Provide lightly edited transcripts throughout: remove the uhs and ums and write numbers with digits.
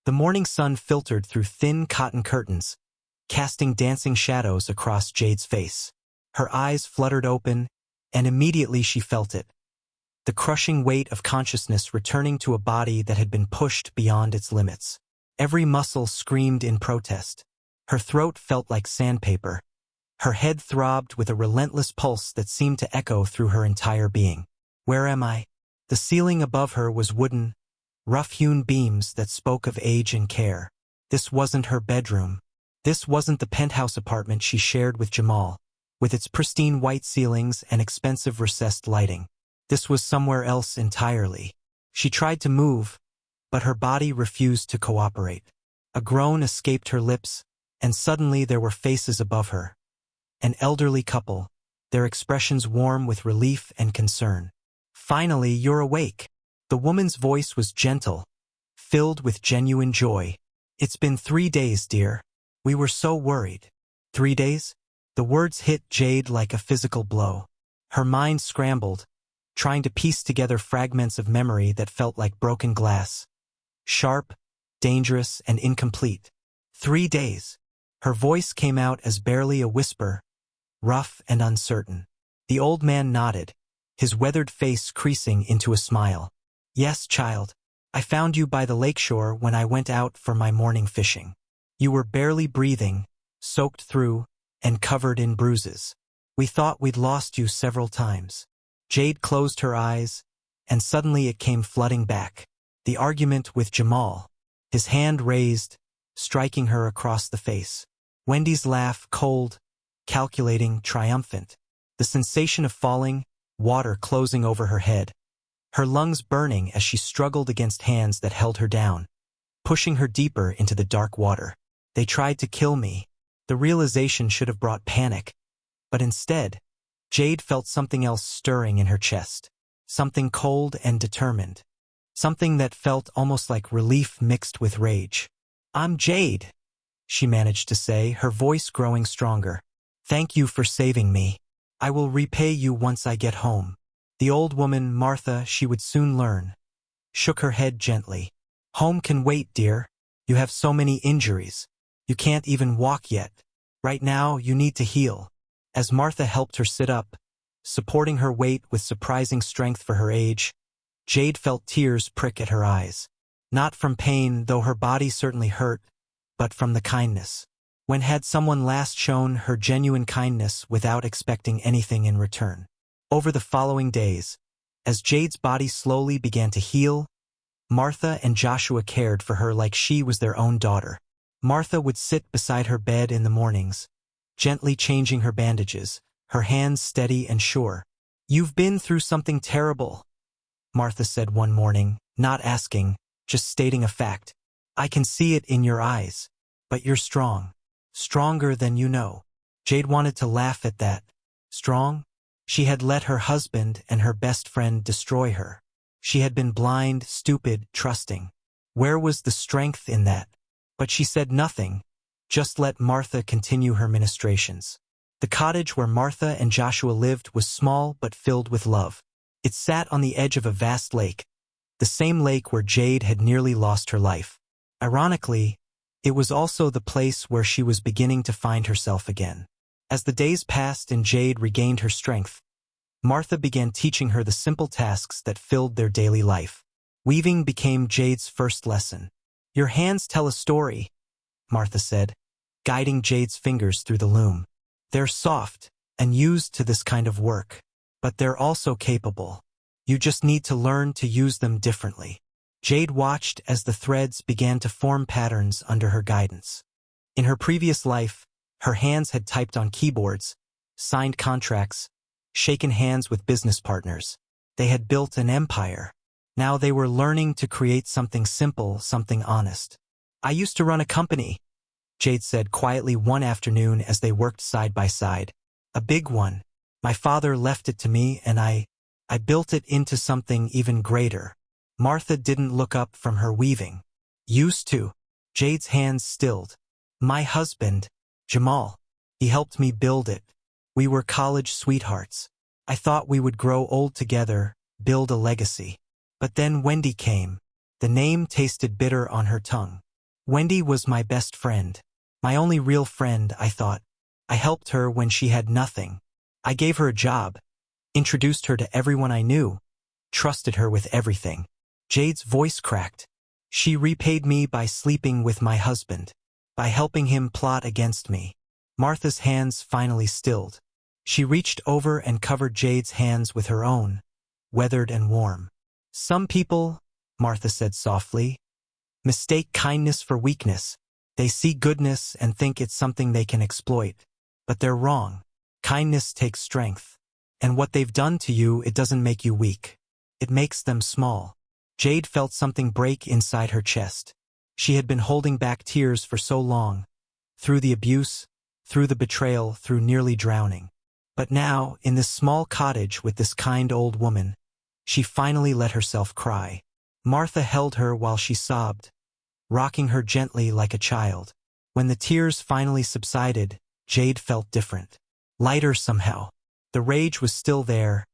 The morning sun filtered through thin cotton curtains, casting dancing shadows across Jade's face. Her eyes fluttered open, and immediately she felt it. The crushing weight of consciousness returning to a body that had been pushed beyond its limits. Every muscle screamed in protest. Her throat felt like sandpaper. Her head throbbed with a relentless pulse that seemed to echo through her entire being. Where am I? The ceiling above her was wooden, rough-hewn beams that spoke of age and care. This wasn't her bedroom. This wasn't the penthouse apartment she shared with Jamal, with its pristine white ceilings and expensive recessed lighting. This was somewhere else entirely. She tried to move, but her body refused to cooperate. A groan escaped her lips, and suddenly there were faces above her. An elderly couple, their expressions warm with relief and concern. "Finally, you're awake." The woman's voice was gentle, filled with genuine joy. "It's been 3 days, dear. We were so worried." 3 days? The words hit Jade like a physical blow. Her mind scrambled, trying to piece together fragments of memory that felt like broken glass. Sharp, dangerous, and incomplete. 3 days. Her voice came out as barely a whisper, rough and uncertain. The old man nodded, his weathered face creasing into a smile. "Yes, child. I found you by the lakeshore when I went out for my morning fishing. You were barely breathing, soaked through, and covered in bruises. We thought we'd lost you several times." Jade closed her eyes, and suddenly it came flooding back. The argument with Jamal, his hand raised, striking her across the face. Wendy's laugh, cold, calculating, triumphant. The sensation of falling, water closing over her head. Her lungs burning as she struggled against hands that held her down, pushing her deeper into the dark water. "They tried to kill me." The realization should have brought panic, but instead, Jade felt something else stirring in her chest. Something cold and determined. Something that felt almost like relief mixed with rage. "I'm Jade," she managed to say, her voice growing stronger. "Thank you for saving me. I will repay you once I get home." The old woman, Martha, she would soon learn, shook her head gently. "Home can wait, dear. You have so many injuries. You can't even walk yet. Right now, you need to heal." As Martha helped her sit up, supporting her weight with surprising strength for her age, Jade felt tears prick at her eyes. Not from pain, though her body certainly hurt, but from the kindness. When had someone last shown her genuine kindness without expecting anything in return? Over the following days, as Jade's body slowly began to heal, Martha and Joshua cared for her like she was their own daughter. Martha would sit beside her bed in the mornings, gently changing her bandages, her hands steady and sure. "You've been through something terrible," Martha said one morning, not asking, just stating a fact. "I can see it in your eyes. But you're strong. Stronger than you know." Jade wanted to laugh at that. Strong? She had let her husband and her best friend destroy her. She had been blind, stupid, trusting. Where was the strength in that? But she said nothing, just let Martha continue her ministrations. The cottage where Martha and Joshua lived was small but filled with love. It sat on the edge of a vast lake, the same lake where Jade had nearly lost her life. Ironically, it was also the place where she was beginning to find herself again. As the days passed and Jade regained her strength, Martha began teaching her the simple tasks that filled their daily life. Weaving became Jade's first lesson. "Your hands tell a story," Martha said, guiding Jade's fingers through the loom. "They're soft and used to this kind of work, but they're also capable. You just need to learn to use them differently." Jade watched as the threads began to form patterns under her guidance. In her previous life, her hands had typed on keyboards, signed contracts, shaken hands with business partners. They had built an empire. Now they were learning to create something simple, something honest. "I used to run a company," Jade said quietly one afternoon as they worked side by side. "A big one. My father left it to me and I built it into something even greater." Martha didn't look up from her weaving. "Used to." Jade's hands stilled. "My husband, Jamal. He helped me build it. We were college sweethearts. I thought we would grow old together, build a legacy. But then Wendy came." The name tasted bitter on her tongue. Wendy was my best friend. My only real friend, I thought. I helped her when she had nothing. I gave her a job, introduced her to everyone I knew, trusted her with everything. Jade's voice cracked. She repaid me by sleeping with my husband, by helping him plot against me. Martha's hands finally stilled. She reached over and covered Jade's hands with her own, weathered and warm. Some people, Martha said softly, mistake kindness for weakness. They see goodness and think it's something they can exploit. But they're wrong. Kindness takes strength. And what they've done to you, it doesn't make you weak. It makes them small. Jade felt something break inside her chest. She had been holding back tears for so long. Through the abuse, through the betrayal, through nearly drowning. But now, in this small cottage with this kind old woman, she finally let herself cry. Martha held her while she sobbed, rocking her gently like a child. When the tears finally subsided, Jade felt different. Lighter somehow. The rage was still there,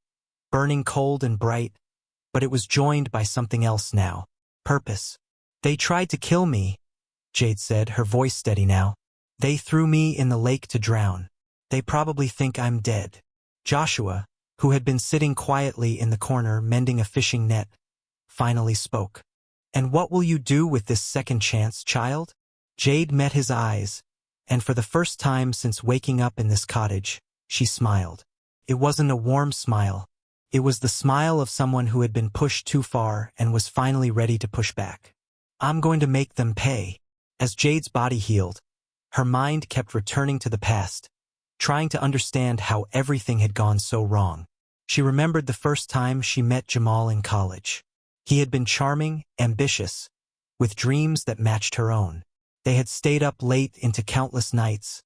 burning cold and bright, but it was joined by something else now. Purpose. They tried to kill me, Jade said, her voice steady now. They threw me in the lake to drown. They probably think I'm dead. Joshua, who had been sitting quietly in the corner mending a fishing net, finally spoke. And what will you do with this second chance, child? Jade met his eyes, and for the first time since waking up in this cottage, she smiled. It wasn't a warm smile. It was the smile of someone who had been pushed too far and was finally ready to push back. I'm going to make them pay. As Jade's body healed, her mind kept returning to the past, trying to understand how everything had gone so wrong. She remembered the first time she met Jamal in college. He had been charming, ambitious, with dreams that matched her own. They had stayed up late into countless nights,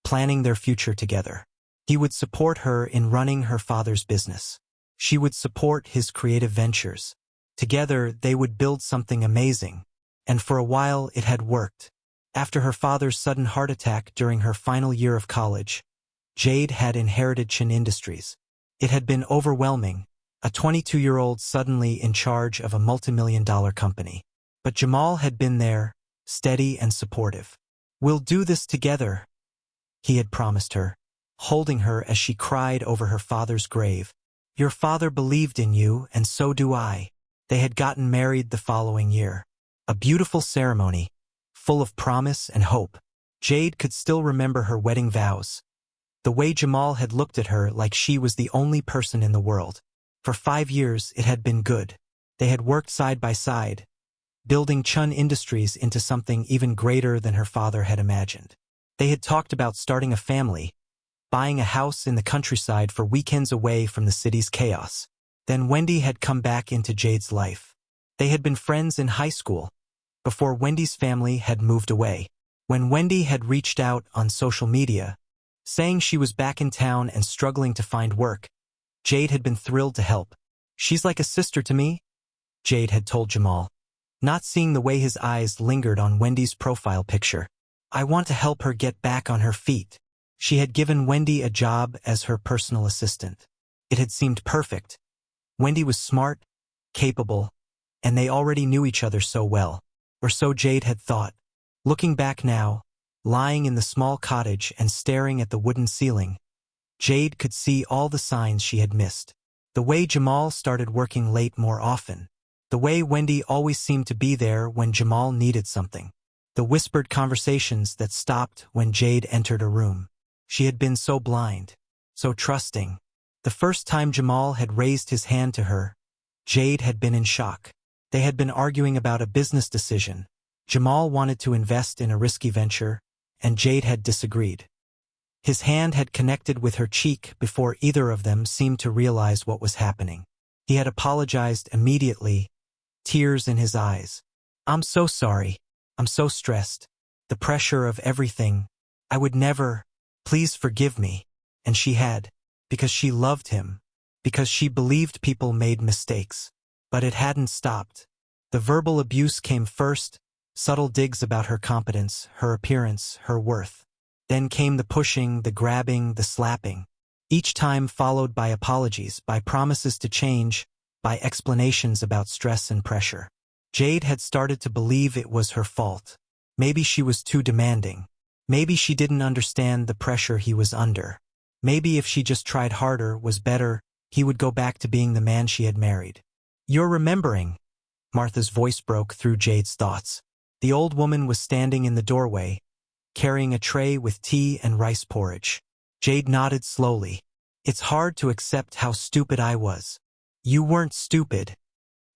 planning their future together. He would support her in running her father's business. She would support his creative ventures. Together, they would build something amazing. And for a while, it had worked. After her father's sudden heart attack during her final year of college, Jade had inherited Chin Industries. It had been overwhelming, a 22-year-old suddenly in charge of a multimillion-dollar company. But Jamal had been there, steady and supportive. We'll do this together, he had promised her, holding her as she cried over her father's grave. Your father believed in you, and so do I. They had gotten married the following year. A beautiful ceremony, full of promise and hope. Jade could still remember her wedding vows. The way Jamal had looked at her like she was the only person in the world. For 5 years, it had been good. They had worked side by side, building Chun Industries into something even greater than her father had imagined. They had talked about starting a family, buying a house in the countryside for weekends away from the city's chaos. Then Wendy had come back into Jade's life. They had been friends in high school, before Wendy's family had moved away. When Wendy had reached out on social media, saying she was back in town and struggling to find work, Jade had been thrilled to help. She's like a sister to me, Jade had told Jamal, not seeing the way his eyes lingered on Wendy's profile picture. I want to help her get back on her feet. She had given Wendy a job as her personal assistant. It had seemed perfect. Wendy was smart, capable, and they already knew each other so well. Or so Jade had thought. Looking back now, lying in the small cottage and staring at the wooden ceiling, Jade could see all the signs she had missed. The way Jamal started working late more often. The way Wendy always seemed to be there when Jamal needed something. The whispered conversations that stopped when Jade entered a room. She had been so blind, so trusting. The first time Jamal had raised his hand to her, Jade had been in shock. They had been arguing about a business decision. Jamal wanted to invest in a risky venture, and Jade had disagreed. His hand had connected with her cheek before either of them seemed to realize what was happening. He had apologized immediately, tears in his eyes. I'm so sorry. I'm so stressed. The pressure of everything. I would never. Please forgive me. And she had. Because she loved him. Because she believed people made mistakes. But it hadn't stopped. The verbal abuse came first, subtle digs about her competence, her appearance, her worth. Then came the pushing, the grabbing, the slapping. Each time followed by apologies, by promises to change, by explanations about stress and pressure. Jade had started to believe it was her fault. Maybe she was too demanding. Maybe she didn't understand the pressure he was under. Maybe if she just tried harder, was better, he would go back to being the man she had married. "You're remembering." Martha's voice broke through Jade's thoughts. The old woman was standing in the doorway, carrying a tray with tea and rice porridge. Jade nodded slowly. "It's hard to accept how stupid I was." "You weren't stupid,"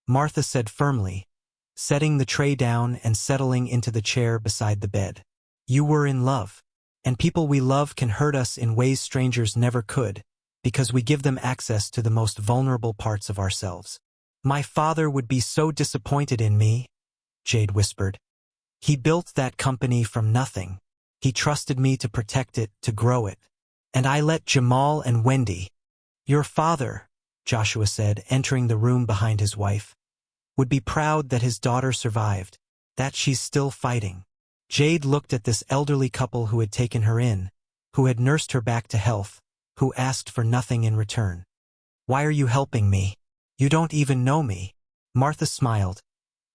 Martha said firmly, setting the tray down and settling into the chair beside the bed. "You were in love. And people we love can hurt us in ways strangers never could, because we give them access to the most vulnerable parts of ourselves." "My father would be so disappointed in me," Jade whispered. "He built that company from nothing. He trusted me to protect it, to grow it. And I let Jamal and Wendy." "Your father," Joshua said, entering the room behind his wife, "would be proud that his daughter survived, that she's still fighting." Jade looked at this elderly couple who had taken her in, who had nursed her back to health, who asked for nothing in return. "Why are you helping me? You don't even know me." Martha smiled,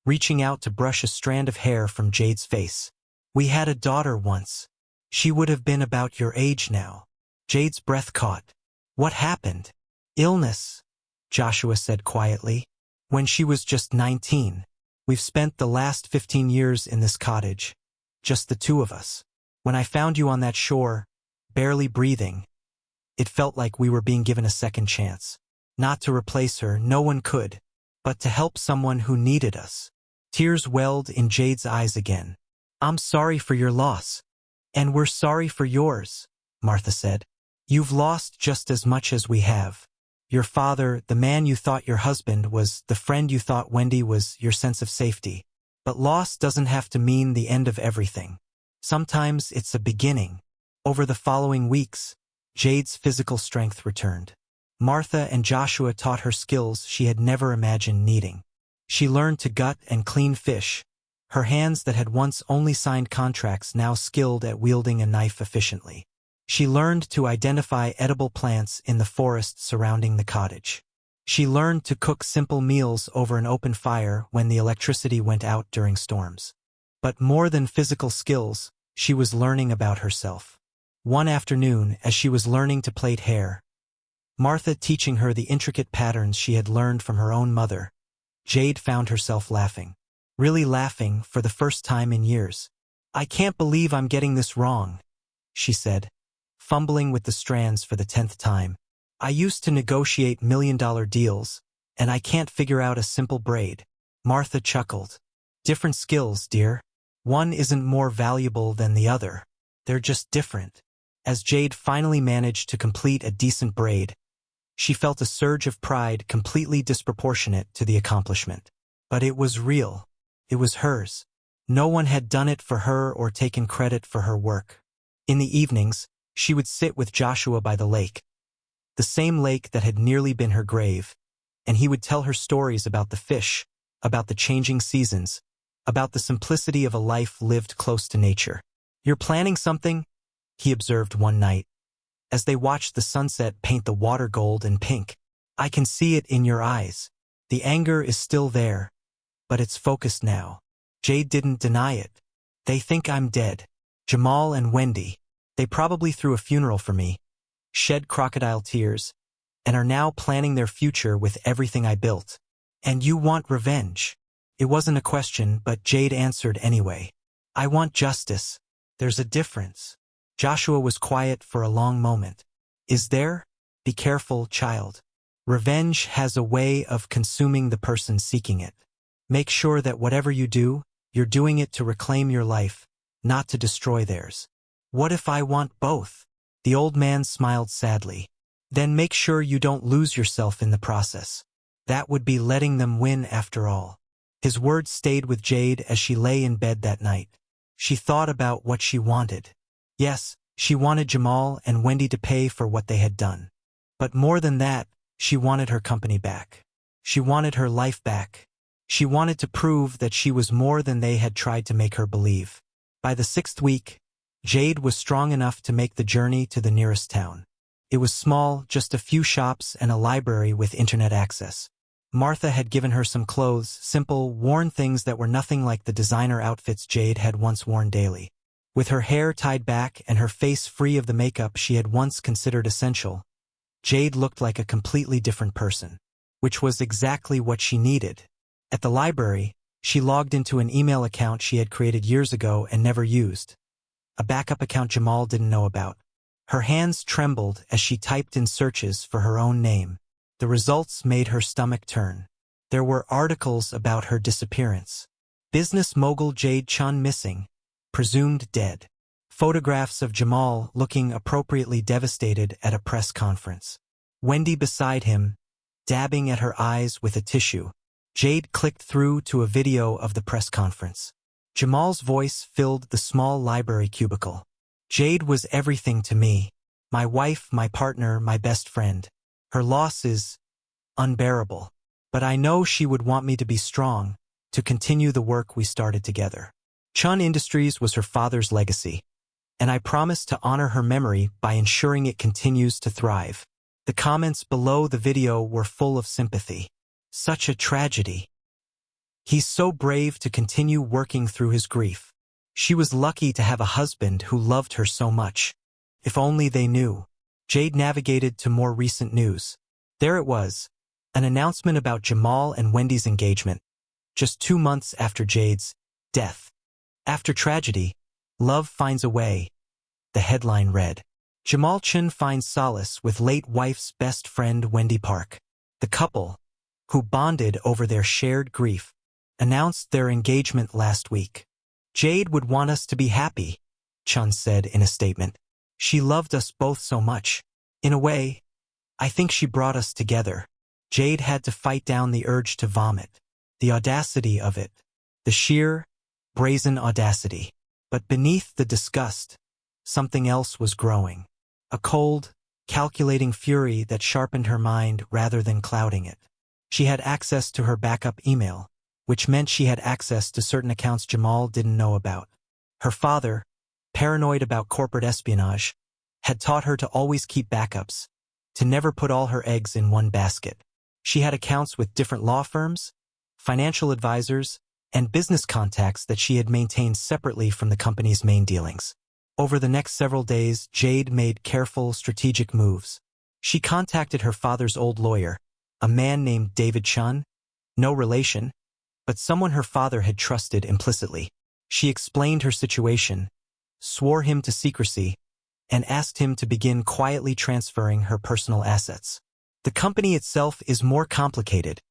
reaching out to brush a strand of hair from Jade's face. "We had a daughter once. She would have been about your age now." Jade's breath caught. "What happened?" "Illness," Joshua said quietly. "When she was just 19. We've spent the last 15 years in this cottage. Just the two of us. When I found you on that shore, barely breathing, it felt like we were being given a second chance. Not to replace her, no one could, but to help someone who needed us." Tears welled in Jade's eyes again. "I'm sorry for your loss. And we're sorry for yours," Martha said. "You've lost just as much as we have. Your father, the man you thought your husband was, the friend you thought Wendy was, your sense of safety. But loss doesn't have to mean the end of everything. Sometimes it's a beginning." Over the following weeks, Jade's physical strength returned. Martha and Joshua taught her skills she had never imagined needing. She learned to gut and clean fish, her hands that had once only signed contracts now skilled at wielding a knife efficiently. She learned to identify edible plants in the forest surrounding the cottage. She learned to cook simple meals over an open fire when the electricity went out during storms. But more than physical skills, she was learning about herself. One afternoon, as she was learning to plait hair, Martha teaching her the intricate patterns she had learned from her own mother, Jade found herself laughing. Really laughing for the first time in years. "I can't believe I'm getting this wrong," she said, fumbling with the strands for the 10th time. "I used to negotiate million-dollar deals, and I can't figure out a simple braid." Martha chuckled. "Different skills, dear. One isn't more valuable than the other. They're just different." As Jade finally managed to complete a decent braid, she felt a surge of pride completely disproportionate to the accomplishment. But it was real. It was hers. No one had done it for her or taken credit for her work. In the evenings, she would sit with Joshua by the lake, the same lake that had nearly been her grave, and he would tell her stories about the fish, about the changing seasons, about the simplicity of a life lived close to nature. "You're planning something?" he observed one night, as they watched the sunset paint the water gold and pink. "I can see it in your eyes. The anger is still there, but it's focused now." Jade didn't deny it. "They think I'm dead. Jamal and Wendy. They probably threw a funeral for me, shed crocodile tears, and are now planning their future with everything I built. And you want revenge." It wasn't a question, but Jade answered anyway. "I want justice. There's a difference." Joshua was quiet for a long moment. "Is there? Be careful, child. Revenge has a way of consuming the person seeking it. Make sure that whatever you do, you're doing it to reclaim your life, not to destroy theirs." "What if I want both?" The old man smiled sadly. "Then make sure you don't lose yourself in the process. That would be letting them win after all." His words stayed with Jade as she lay in bed that night. She thought about what she wanted. Yes, she wanted Jamal and Wendy to pay for what they had done. But more than that, she wanted her company back. She wanted her life back. She wanted to prove that she was more than they had tried to make her believe. By the 6th week, Jade was strong enough to make the journey to the nearest town. It was small, just a few shops and a library with internet access. Martha had given her some clothes, simple, worn things that were nothing like the designer outfits Jade had once worn daily. With her hair tied back and her face free of the makeup she had once considered essential, Jade looked like a completely different person, which was exactly what she needed. At the library, she logged into an email account she had created years ago and never used, a backup account Jamal didn't know about. Her hands trembled as she typed in searches for her own name. The results made her stomach turn. There were articles about her disappearance. Business mogul Jade Chun missing, presumed dead. Photographs of Jamal looking appropriately devastated at a press conference. Wendy beside him, dabbing at her eyes with a tissue. Jade clicked through to a video of the press conference. Jamal's voice filled the small library cubicle. Jade was everything to me. My wife, my partner, my best friend. Her loss is unbearable. But I know she would want me to be strong, to continue the work we started together. Chun Industries was her father's legacy, and I promised to honor her memory by ensuring it continues to thrive. The comments below the video were full of sympathy. Such a tragedy. He's so brave to continue working through his grief. She was lucky to have a husband who loved her so much. If only they knew. Jade navigated to more recent news. There it was, an announcement about Jamal and Wendy's engagement, just 2 months after Jade's death. After tragedy, love finds a way, the headline read. Jamal Chun finds solace with late wife's best friend Wendy Park. The couple, who bonded over their shared grief, announced their engagement last week. Jade would want us to be happy, Chun said in a statement. She loved us both so much. In a way, I think she brought us together. Jade had to fight down the urge to vomit. The audacity of it. The sheer, brazen audacity. But beneath the disgust, something else was growing. A cold, calculating fury that sharpened her mind rather than clouding it. She had access to her backup email, which meant she had access to certain accounts Jamal didn't know about. Her father, paranoid about corporate espionage, had taught her to always keep backups, to never put all her eggs in one basket. She had accounts with different law firms, financial advisors, and business contacts that she had maintained separately from the company's main dealings. Over the next several days, Jade made careful, strategic moves. She contacted her father's old lawyer, a man named David Chun, no relation, but someone her father had trusted implicitly. She explained her situation, swore him to secrecy, and asked him to begin quietly transferring her personal assets. The company itself is more complicated,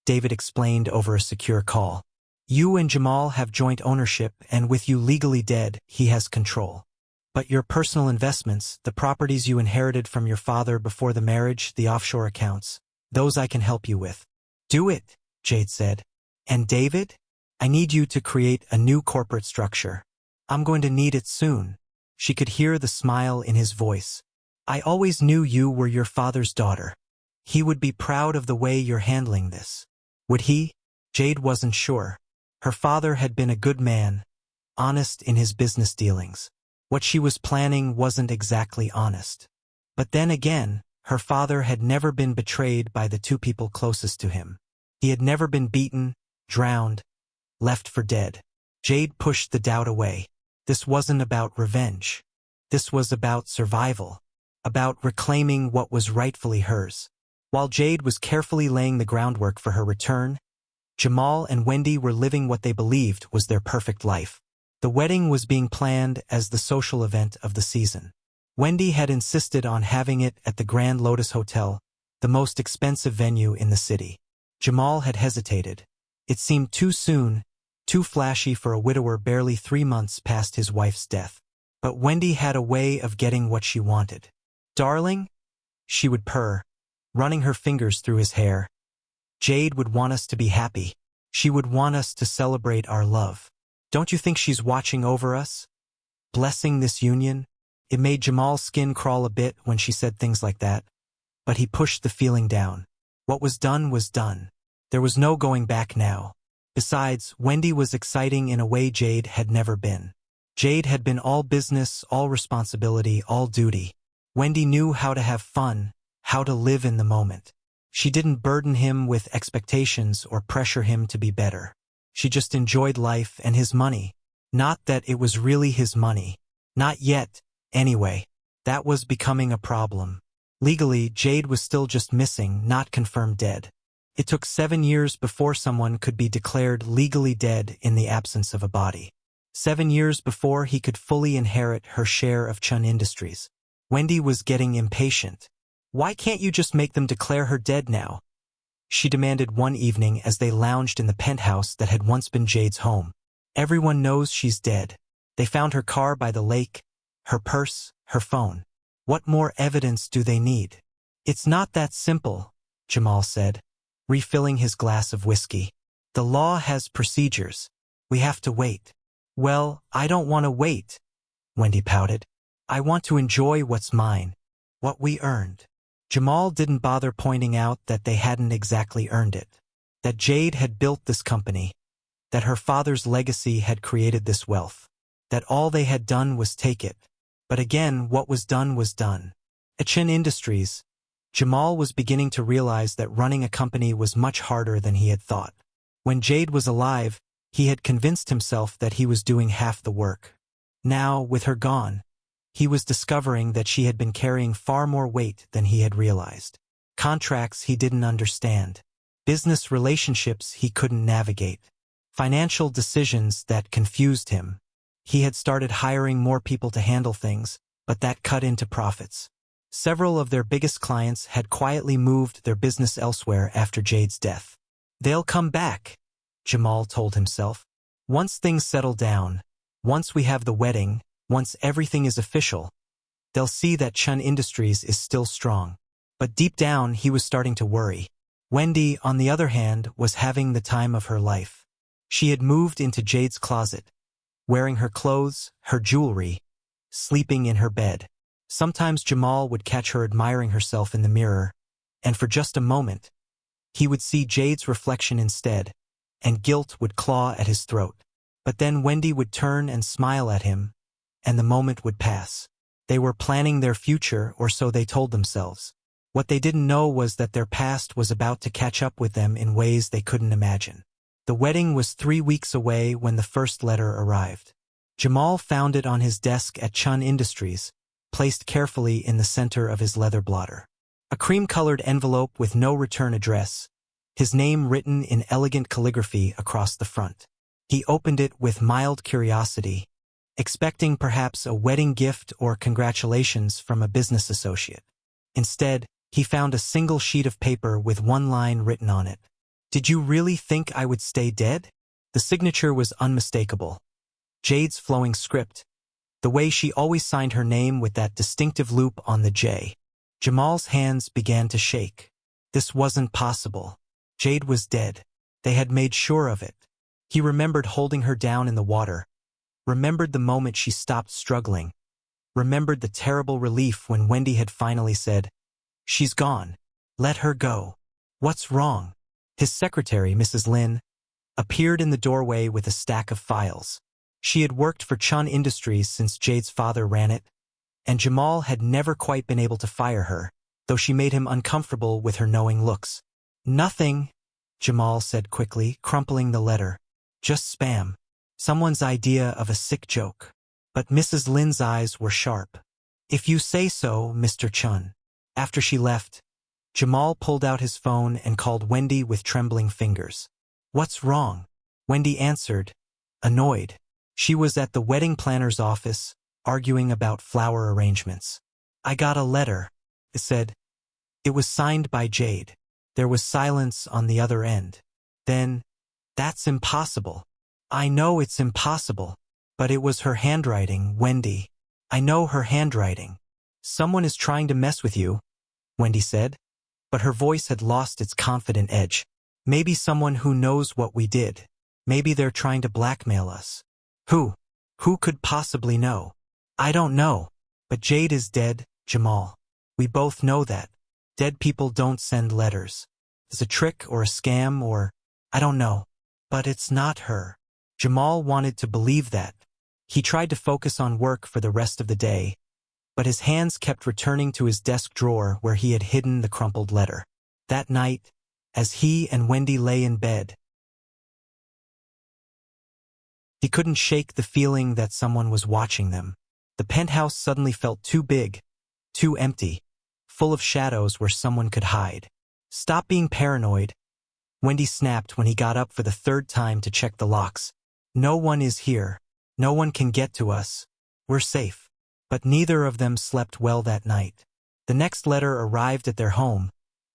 David explained over a secure call. You and Jamal have joint ownership, and with you legally dead, he has control. But your personal investments, the properties you inherited from your father before the marriage, the offshore accounts, those I can help you with. Do it, Jade said. And David? I need you to create a new corporate structure. I'm going to need it soon. She could hear the smile in his voice. I always knew you were your father's daughter. He would be proud of the way you're handling this. Would he? Jade wasn't sure. Her father had been a good man, honest in his business dealings. What she was planning wasn't exactly honest. But then again, her father had never been betrayed by the two people closest to him. He had never been beaten, drowned, left for dead. Jade pushed the doubt away. This wasn't about revenge. This was about survival, about reclaiming what was rightfully hers. While Jade was carefully laying the groundwork for her return, Jamal and Wendy were living what they believed was their perfect life. The wedding was being planned as the social event of the season. Wendy had insisted on having it at the Grand Lotus Hotel, the most expensive venue in the city. Jamal had hesitated. It seemed too soon, too flashy for a widower barely 3 months past his wife's death. But Wendy had a way of getting what she wanted. Darling? She would purr, running her fingers through his hair. Jade would want us to be happy. She would want us to celebrate our love. Don't you think she's watching over us? Blessing this union? It made Jamal's skin crawl a bit when she said things like that. But he pushed the feeling down. What was done was done. There was no going back now. Besides, Wendy was exciting in a way Jade had never been. Jade had been all business, all responsibility, all duty. Wendy knew how to have fun, how to live in the moment. She didn't burden him with expectations or pressure him to be better. She just enjoyed life and his money. Not that it was really his money. Not yet, anyway. That was becoming a problem. Legally, Jade was still just missing, not confirmed dead. It took 7 years before someone could be declared legally dead in the absence of a body. 7 years before he could fully inherit her share of Chun Industries. Wendy was getting impatient. "Why can't you just make them declare her dead now?" she demanded one evening as they lounged in the penthouse that had once been Jade's home. "Everyone knows she's dead. They found her car by the lake, her purse, her phone. What more evidence do they need?" "It's not that simple," Jamal said, refilling his glass of whiskey. "The law has procedures. We have to wait." "Well, I don't want to wait," Wendy pouted. "I want to enjoy what's mine, what we earned." Jamal didn't bother pointing out that they hadn't exactly earned it. That Jade had built this company. That her father's legacy had created this wealth. That all they had done was take it. But again, what was done was done. At Chun Industries, Jamal was beginning to realize that running a company was much harder than he had thought. When Jade was alive, he had convinced himself that he was doing half the work. Now, with her gone, he was discovering that she had been carrying far more weight than he had realized. Contracts he didn't understand. Business relationships he couldn't navigate. Financial decisions that confused him. He had started hiring more people to handle things, but that cut into profits. Several of their biggest clients had quietly moved their business elsewhere after Jade's death. "They'll come back," Jamal told himself. "Once things settle down, once we have the wedding, once everything is official, they'll see that Chun Industries is still strong." But deep down, he was starting to worry. Wendy, on the other hand, was having the time of her life. She had moved into Jade's closet, wearing her clothes, her jewelry, sleeping in her bed. Sometimes Jamal would catch her admiring herself in the mirror, and for just a moment, he would see Jade's reflection instead, and guilt would claw at his throat. But then Wendy would turn and smile at him, and the moment would pass. They were planning their future, or so they told themselves. What they didn't know was that their past was about to catch up with them in ways they couldn't imagine. The wedding was 3 weeks away when the first letter arrived. Jamal found it on his desk at Chun Industries, placed carefully in the center of his leather blotter. A cream-colored envelope with no return address, his name written in elegant calligraphy across the front. He opened it with mild curiosity, expecting perhaps a wedding gift or congratulations from a business associate. Instead, he found a single sheet of paper with one line written on it. "Did you really think I would stay dead?" The signature was unmistakable. Jade's flowing script, the way she always signed her name with that distinctive loop on the J. Jamal's hands began to shake. This wasn't possible. Jade was dead. They had made sure of it. He remembered holding her down in the water, remembered the moment she stopped struggling, remembered the terrible relief when Wendy had finally said, "She's gone. Let her go." "What's wrong?" His secretary, Mrs. Lin, appeared in the doorway with a stack of files. She had worked for Chun Industries since Jade's father ran it, and Jamal had never quite been able to fire her, though she made him uncomfortable with her knowing looks. "Nothing," Jamal said quickly, crumpling the letter. "Just spam. Someone's idea of a sick joke." But Mrs. Lin's eyes were sharp. "If you say so, Mr. Chun." After she left, Jamal pulled out his phone and called Wendy with trembling fingers. "What's wrong?" Wendy answered, annoyed. She was at the wedding planner's office, arguing about flower arrangements. "I got a letter," it said. It was signed by Jade. There was silence on the other end. Then, "That's impossible." "I know it's impossible. But it was her handwriting, Wendy. I know her handwriting." "Someone is trying to mess with you," Wendy said. But her voice had lost its confident edge. "Maybe someone who knows what we did. Maybe they're trying to blackmail us." "Who? Who could possibly know?" "I don't know. But Jade is dead, Jamal. We both know that. Dead people don't send letters. It's a trick or a scam or, I don't know. But it's not her." Jamal wanted to believe that. He tried to focus on work for the rest of the day, but his hands kept returning to his desk drawer where he had hidden the crumpled letter. That night, as he and Wendy lay in bed, he couldn't shake the feeling that someone was watching them. The penthouse suddenly felt too big, too empty, full of shadows where someone could hide. "Stop being paranoid," Wendy snapped when he got up for the third time to check the locks. "No one is here. No one can get to us. We're safe." But neither of them slept well that night. The next letter arrived at their home,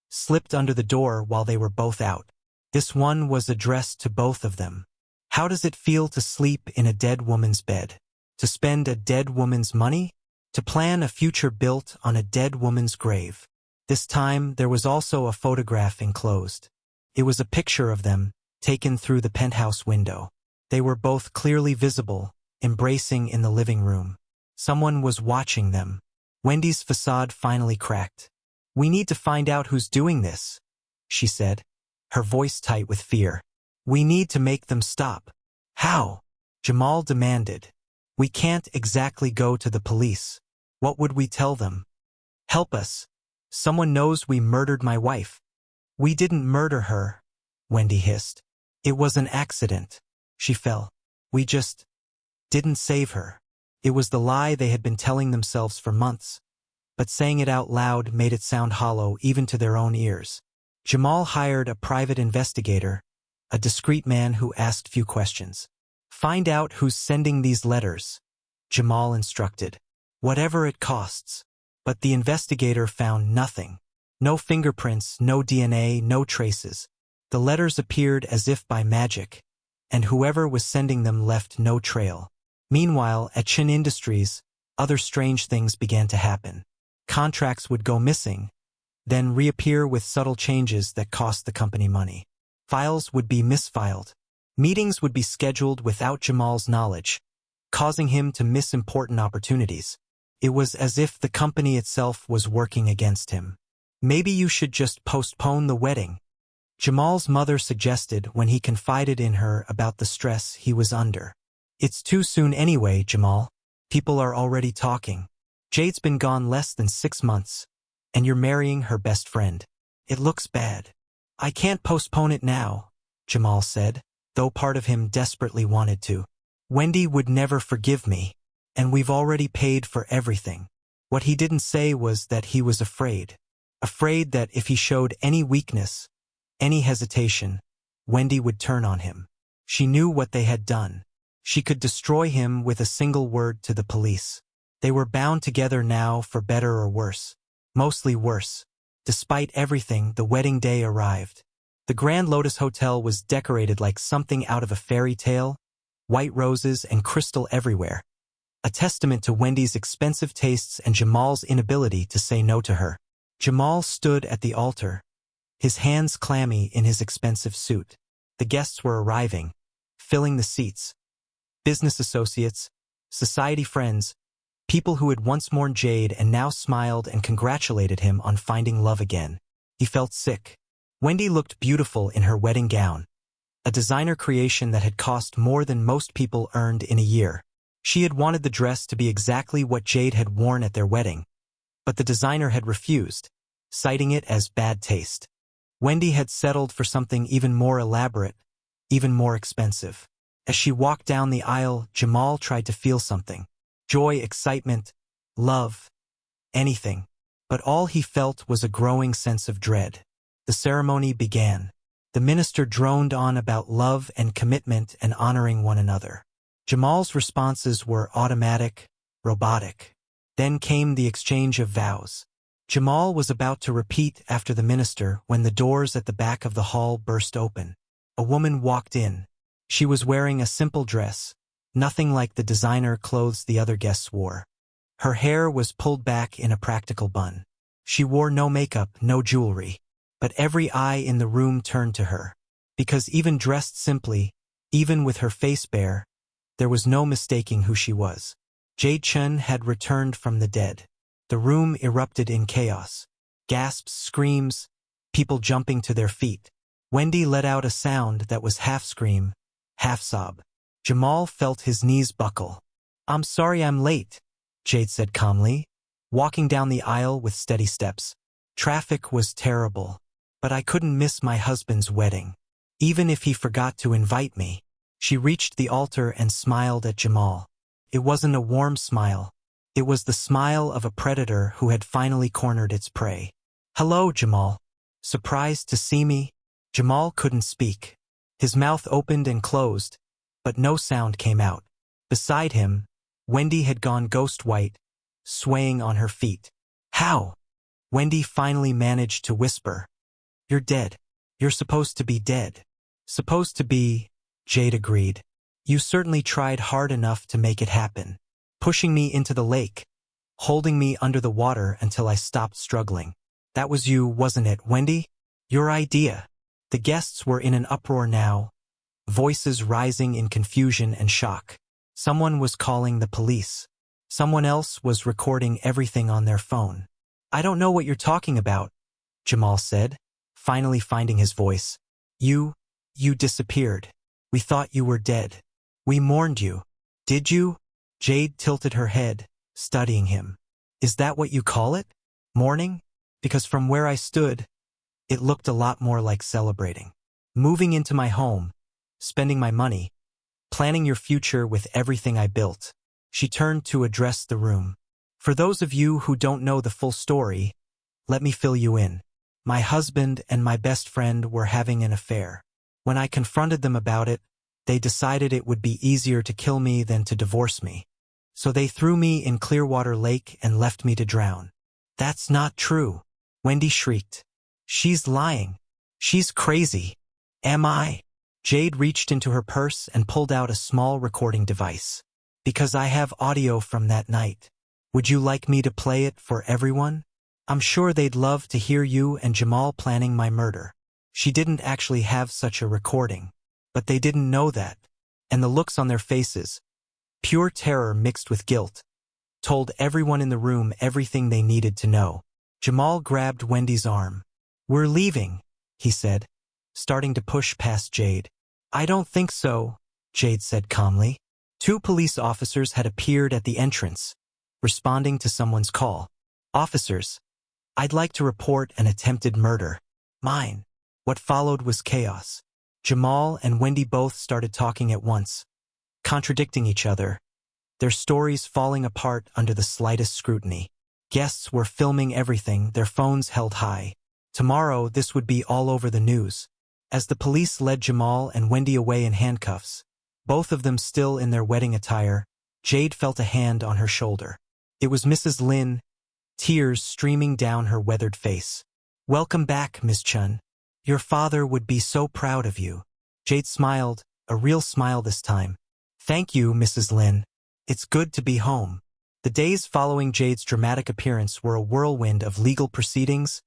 slipped under the door while they were both out. This one was addressed to both of them. "How does it feel to sleep in a dead woman's bed? To spend a dead woman's money? To plan a future built on a dead woman's grave?" This time, there was also a photograph enclosed. It was a picture of them, taken through the penthouse window. They were both clearly visible, embracing in the living room. Someone was watching them. Wendy's facade finally cracked. "We need to find out who's doing this," she said, her voice tight with fear. "We need to make them stop." "How?" Jamal demanded. "We can't exactly go to the police. What would we tell them? Help us. Someone knows we murdered my wife." "We didn't murder her," Wendy hissed. "It was an accident. She fell. We just didn't save her." It was the lie they had been telling themselves for months, but saying it out loud made it sound hollow even to their own ears. Jamal hired a private investigator, a discreet man who asked few questions. "Find out who's sending these letters," Jamal instructed. "Whatever it costs." But the investigator found nothing. No fingerprints, no DNA, no traces. The letters appeared as if by magic, and whoever was sending them left no trail. Meanwhile, at Chin Industries, other strange things began to happen. Contracts would go missing, then reappear with subtle changes that cost the company money. Files would be misfiled. Meetings would be scheduled without Jamal's knowledge, causing him to miss important opportunities. It was as if the company itself was working against him. "Maybe you should just postpone the wedding," Jamal's mother suggested when he confided in her about the stress he was under. "It's too soon anyway, Jamal. People are already talking. Jade's been gone less than 6 months, and you're marrying her best friend. It looks bad." "I can't postpone it now," Jamal said, though part of him desperately wanted to. "Wendy would never forgive me, and we've already paid for everything." What he didn't say was that he was afraid. Afraid that if he showed any weakness, any hesitation, Wendy would turn on him. She knew what they had done. She could destroy him with a single word to the police. They were bound together now for better or worse. Mostly worse. Despite everything, the wedding day arrived. The Grand Lotus Hotel was decorated like something out of a fairy tale, white roses and crystal everywhere. A testament to Wendy's expensive tastes and Jamal's inability to say no to her. Jamal stood at the altar, his hands clammy in his expensive suit. The guests were arriving, filling the seats. Business associates, society friends, people who had once mourned Jade and now smiled and congratulated him on finding love again. He felt sick. Wendy looked beautiful in her wedding gown, a designer creation that had cost more than most people earned in a year. She had wanted the dress to be exactly what Jade had worn at their wedding, but the designer had refused, citing it as bad taste. Wendy had settled for something even more elaborate, even more expensive. As she walked down the aisle, Jamal tried to feel something. Joy, excitement, love, anything. But all he felt was a growing sense of dread. The ceremony began. The minister droned on about love and commitment and honoring one another. Jamal's responses were automatic, robotic. Then came the exchange of vows. Jamal was about to repeat after the minister when the doors at the back of the hall burst open. A woman walked in. She was wearing a simple dress, nothing like the designer clothes the other guests wore. Her hair was pulled back in a practical bun. She wore no makeup, no jewelry. But every eye in the room turned to her. Because even dressed simply, even with her face bare, there was no mistaking who she was. Jade Chen had returned from the dead. The room erupted in chaos. Gasps, screams, people jumping to their feet. Wendy let out a sound that was half scream, half sob. Jamal felt his knees buckle. "I'm sorry I'm late," Jade said calmly, walking down the aisle with steady steps. Traffic was terrible, but I couldn't miss my husband's wedding. Even if he forgot to invite me. She reached the altar and smiled at Jamal. It wasn't a warm smile. It was the smile of a predator who had finally cornered its prey. "Hello, Jamal. Surprised to see me?" Jamal couldn't speak. His mouth opened and closed, but no sound came out. Beside him, Wendy had gone ghost white, swaying on her feet. "How?" Wendy finally managed to whisper. "You're dead. You're supposed to be dead." "Supposed to be," Jade agreed. "You certainly tried hard enough to make it happen. Pushing me into the lake, holding me under the water until I stopped struggling. That was you, wasn't it, Wendy? Your idea." The guests were in an uproar now, voices rising in confusion and shock. Someone was calling the police. Someone else was recording everything on their phone. "I don't know what you're talking about," Jamal said, finally finding his voice. You disappeared. We thought you were dead. We mourned you." "Did you?" Jade tilted her head, studying him. "Is that what you call it? Mourning? Because from where I stood, it looked a lot more like celebrating. Moving into my home, spending my money, planning your future with everything I built." She turned to address the room. "For those of you who don't know the full story, let me fill you in. My husband and my best friend were having an affair. When I confronted them about it, they decided it would be easier to kill me than to divorce me. So they threw me in Clearwater Lake and left me to drown." "That's not true," Wendy shrieked. "She's lying. She's crazy." "Am I?" Jade reached into her purse and pulled out a small recording device. "Because I have audio from that night. Would you like me to play it for everyone? I'm sure they'd love to hear you and Jamal planning my murder." She didn't actually have such a recording, but they didn't know that, and the looks on their faces, pure terror mixed with guilt, told everyone in the room everything they needed to know. Jamal grabbed Wendy's arm. "We're leaving," he said, starting to push past Jade. "I don't think so," Jade said calmly. 2 police officers had appeared at the entrance, responding to someone's call. "Officers, I'd like to report an attempted murder." "Mine." What followed was chaos. Jamal and Wendy both started talking at once, contradicting each other, their stories falling apart under the slightest scrutiny. Guests were filming everything, their phones held high. Tomorrow, this would be all over the news. As the police led Jamal and Wendy away in handcuffs, both of them still in their wedding attire, Jade felt a hand on her shoulder. It was Mrs. Lin, tears streaming down her weathered face. "Welcome back, Miss Chun. Your father would be so proud of you." Jade smiled, a real smile this time. "Thank you, Mrs. Lin. It's good to be home." The days following Jade's dramatic appearance were a whirlwind of legal proceedings,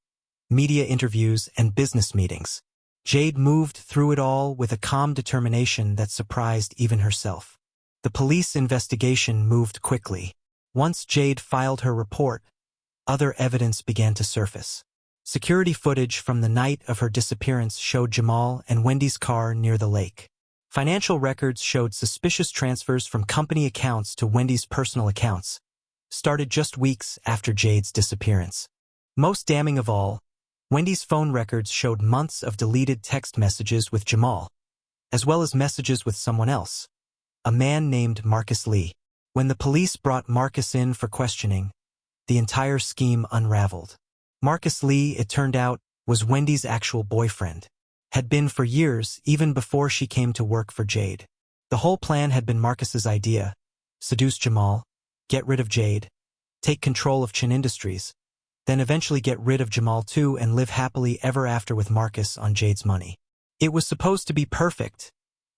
media interviews, and business meetings. Jade moved through it all with a calm determination that surprised even herself. The police investigation moved quickly. Once Jade filed her report, other evidence began to surface. Security footage from the night of her disappearance showed Jamal and Wendy's car near the lake. Financial records showed suspicious transfers from company accounts to Wendy's personal accounts, started just weeks after Jade's disappearance. Most damning of all, Wendy's phone records showed months of deleted text messages with Jamal, as well as messages with someone else, a man named Marcus Lee. When the police brought Marcus in for questioning, the entire scheme unraveled. Marcus Lee, it turned out, was Wendy's actual boyfriend. Had been for years, even before she came to work for Jade. The whole plan had been Marcus's idea: seduce Jamal, get rid of Jade, take control of Chin Industries, then eventually get rid of Jamal too and live happily ever after with Marcus on Jade's money. "It was supposed to be perfect,"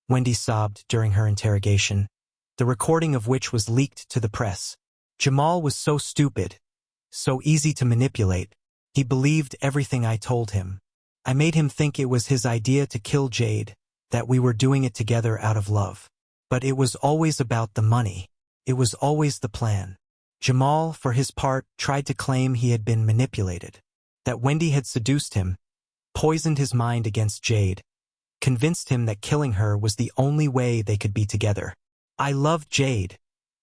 Wendy sobbed during her interrogation, the recording of which was leaked to the press. "Jamal was so stupid, so easy to manipulate. He believed everything I told him. I made him think it was his idea to kill Jade, that we were doing it together out of love. But it was always about the money. It was always the plan." Jamal, for his part, tried to claim he had been manipulated, that Wendy had seduced him, poisoned his mind against Jade, convinced him that killing her was the only way they could be together. "I loved Jade,"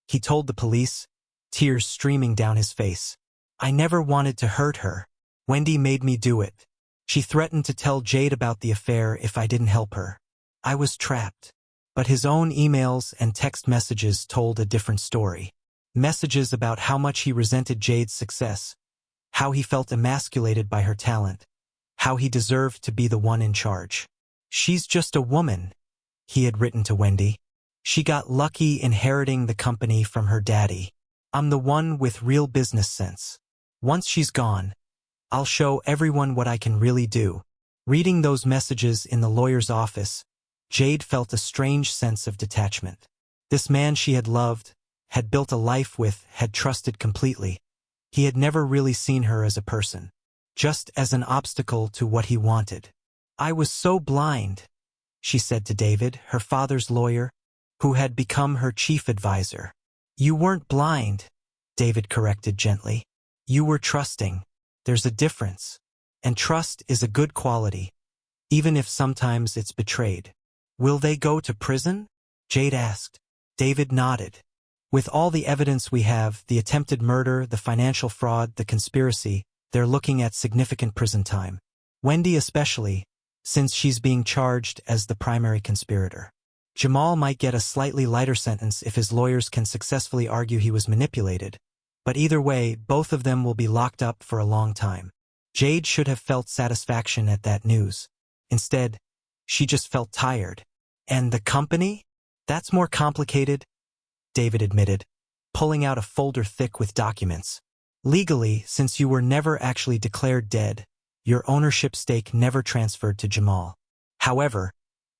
he told the police, tears streaming down his face. "I never wanted to hurt her. Wendy made me do it." She threatened to tell Jade about the affair if I didn't help her. I was trapped. But his own emails and text messages told a different story. Messages about how much he resented Jade's success, how he felt emasculated by her talent, how he deserved to be the one in charge. "She's just a woman," he had written to Wendy. "She got lucky inheriting the company from her daddy. I'm the one with real business sense. Once she's gone, I'll show everyone what I can really do." Reading those messages in the lawyer's office, Jade felt a strange sense of detachment. This man she had loved, had built a life with, had trusted completely. He had never really seen her as a person, just as an obstacle to what he wanted. "I was so blind," she said to David, her father's lawyer, who had become her chief advisor. "You weren't blind," David corrected gently. "You were trusting. There's a difference. And trust is a good quality, even if sometimes it's betrayed." "Will they go to prison?" Jade asked. David nodded. "With all the evidence we have, the attempted murder, the financial fraud, the conspiracy, they're looking at significant prison time. Wendy especially, since she's being charged as the primary conspirator. Jamal might get a slightly lighter sentence if his lawyers can successfully argue he was manipulated. But either way, both of them will be locked up for a long time." Jade should have felt satisfaction at that news. Instead, she just felt tired. "And the company? That's more complicated," David admitted, pulling out a folder thick with documents. "Legally, since you were never actually declared dead, your ownership stake never transferred to Jamal. However,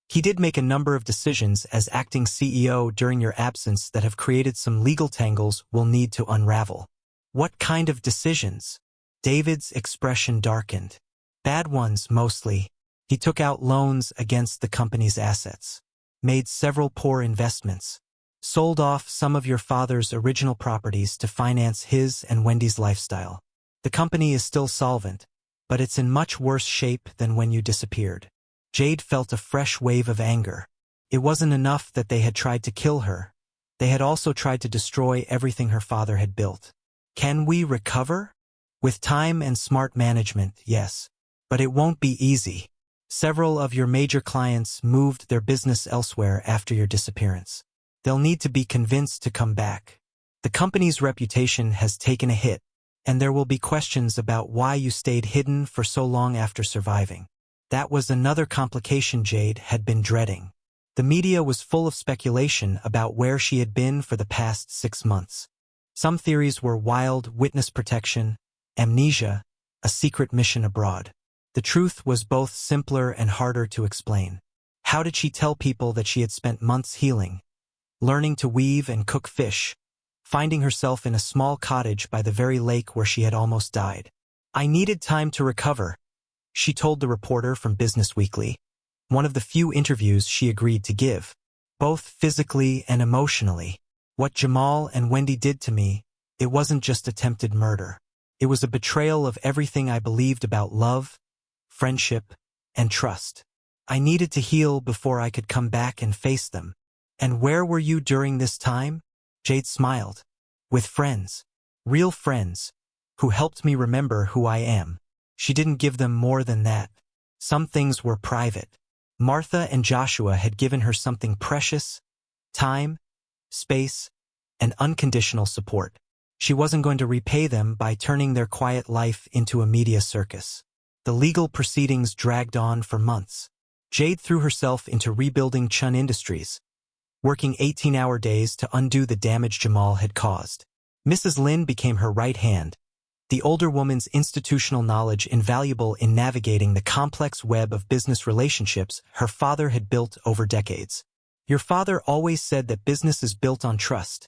he did make a number of decisions as acting CEO during your absence that have created some legal tangles we'll need to unravel." "What kind of decisions?" David's expression darkened. "Bad ones, mostly. He took out loans against the company's assets, made several poor investments, sold off some of your father's original properties to finance his and Wendy's lifestyle. The company is still solvent, but it's in much worse shape than when you disappeared." Jade felt a fresh wave of anger. It wasn't enough that they had tried to kill her. They had also tried to destroy everything her father had built. "Can we recover?" "With time and smart management, yes. But it won't be easy. Several of your major clients moved their business elsewhere after your disappearance. They'll need to be convinced to come back. The company's reputation has taken a hit, and there will be questions about why you stayed hidden for so long after surviving." That was another complication Jade had been dreading. The media was full of speculation about where she had been for the past 6 months. Some theories were wild witness protection, amnesia, a secret mission abroad. The truth was both simpler and harder to explain. How did she tell people that she had spent months healing, learning to weave and cook fish, finding herself in a small cottage by the very lake where she had almost died? "I needed time to recover," she told the reporter from Business Weekly, one of the few interviews she agreed to give, "both physically and emotionally. What Jamal and Wendy did to me, it wasn't just attempted murder. It was a betrayal of everything I believed about love, friendship, and trust. I needed to heal before I could come back and face them." "And where were you during this time?" Jade smiled. "With friends. Real friends, who helped me remember who I am." She didn't give them more than that. Some things were private. Martha and Joshua had given her something precious: time, space, and unconditional support. She wasn't going to repay them by turning their quiet life into a media circus. The legal proceedings dragged on for months. Jade threw herself into rebuilding Chun Industries, working 18-hour days to undo the damage Jamal had caused. Mrs. Lin became her right hand, the older woman's institutional knowledge invaluable in navigating the complex web of business relationships her father had built over decades. "Your father always said that business is built on trust,"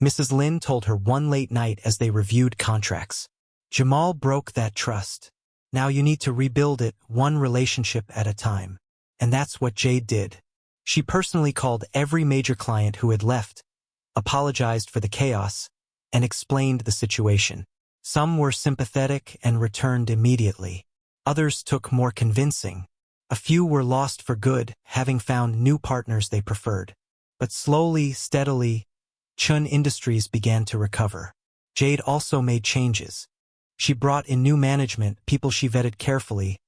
Mrs. Lin told her one late night as they reviewed contracts. "Jamal broke that trust. Now you need to rebuild it one relationship at a time." And that's what Jade did. She personally called every major client who had left, apologized for the chaos, and explained the situation. Some were sympathetic and returned immediately. Others took more convincing. A few were lost for good, having found new partners they preferred. But slowly, steadily, Chun Industries began to recover. Jade also made changes. She brought in new management, people she vetted carefully,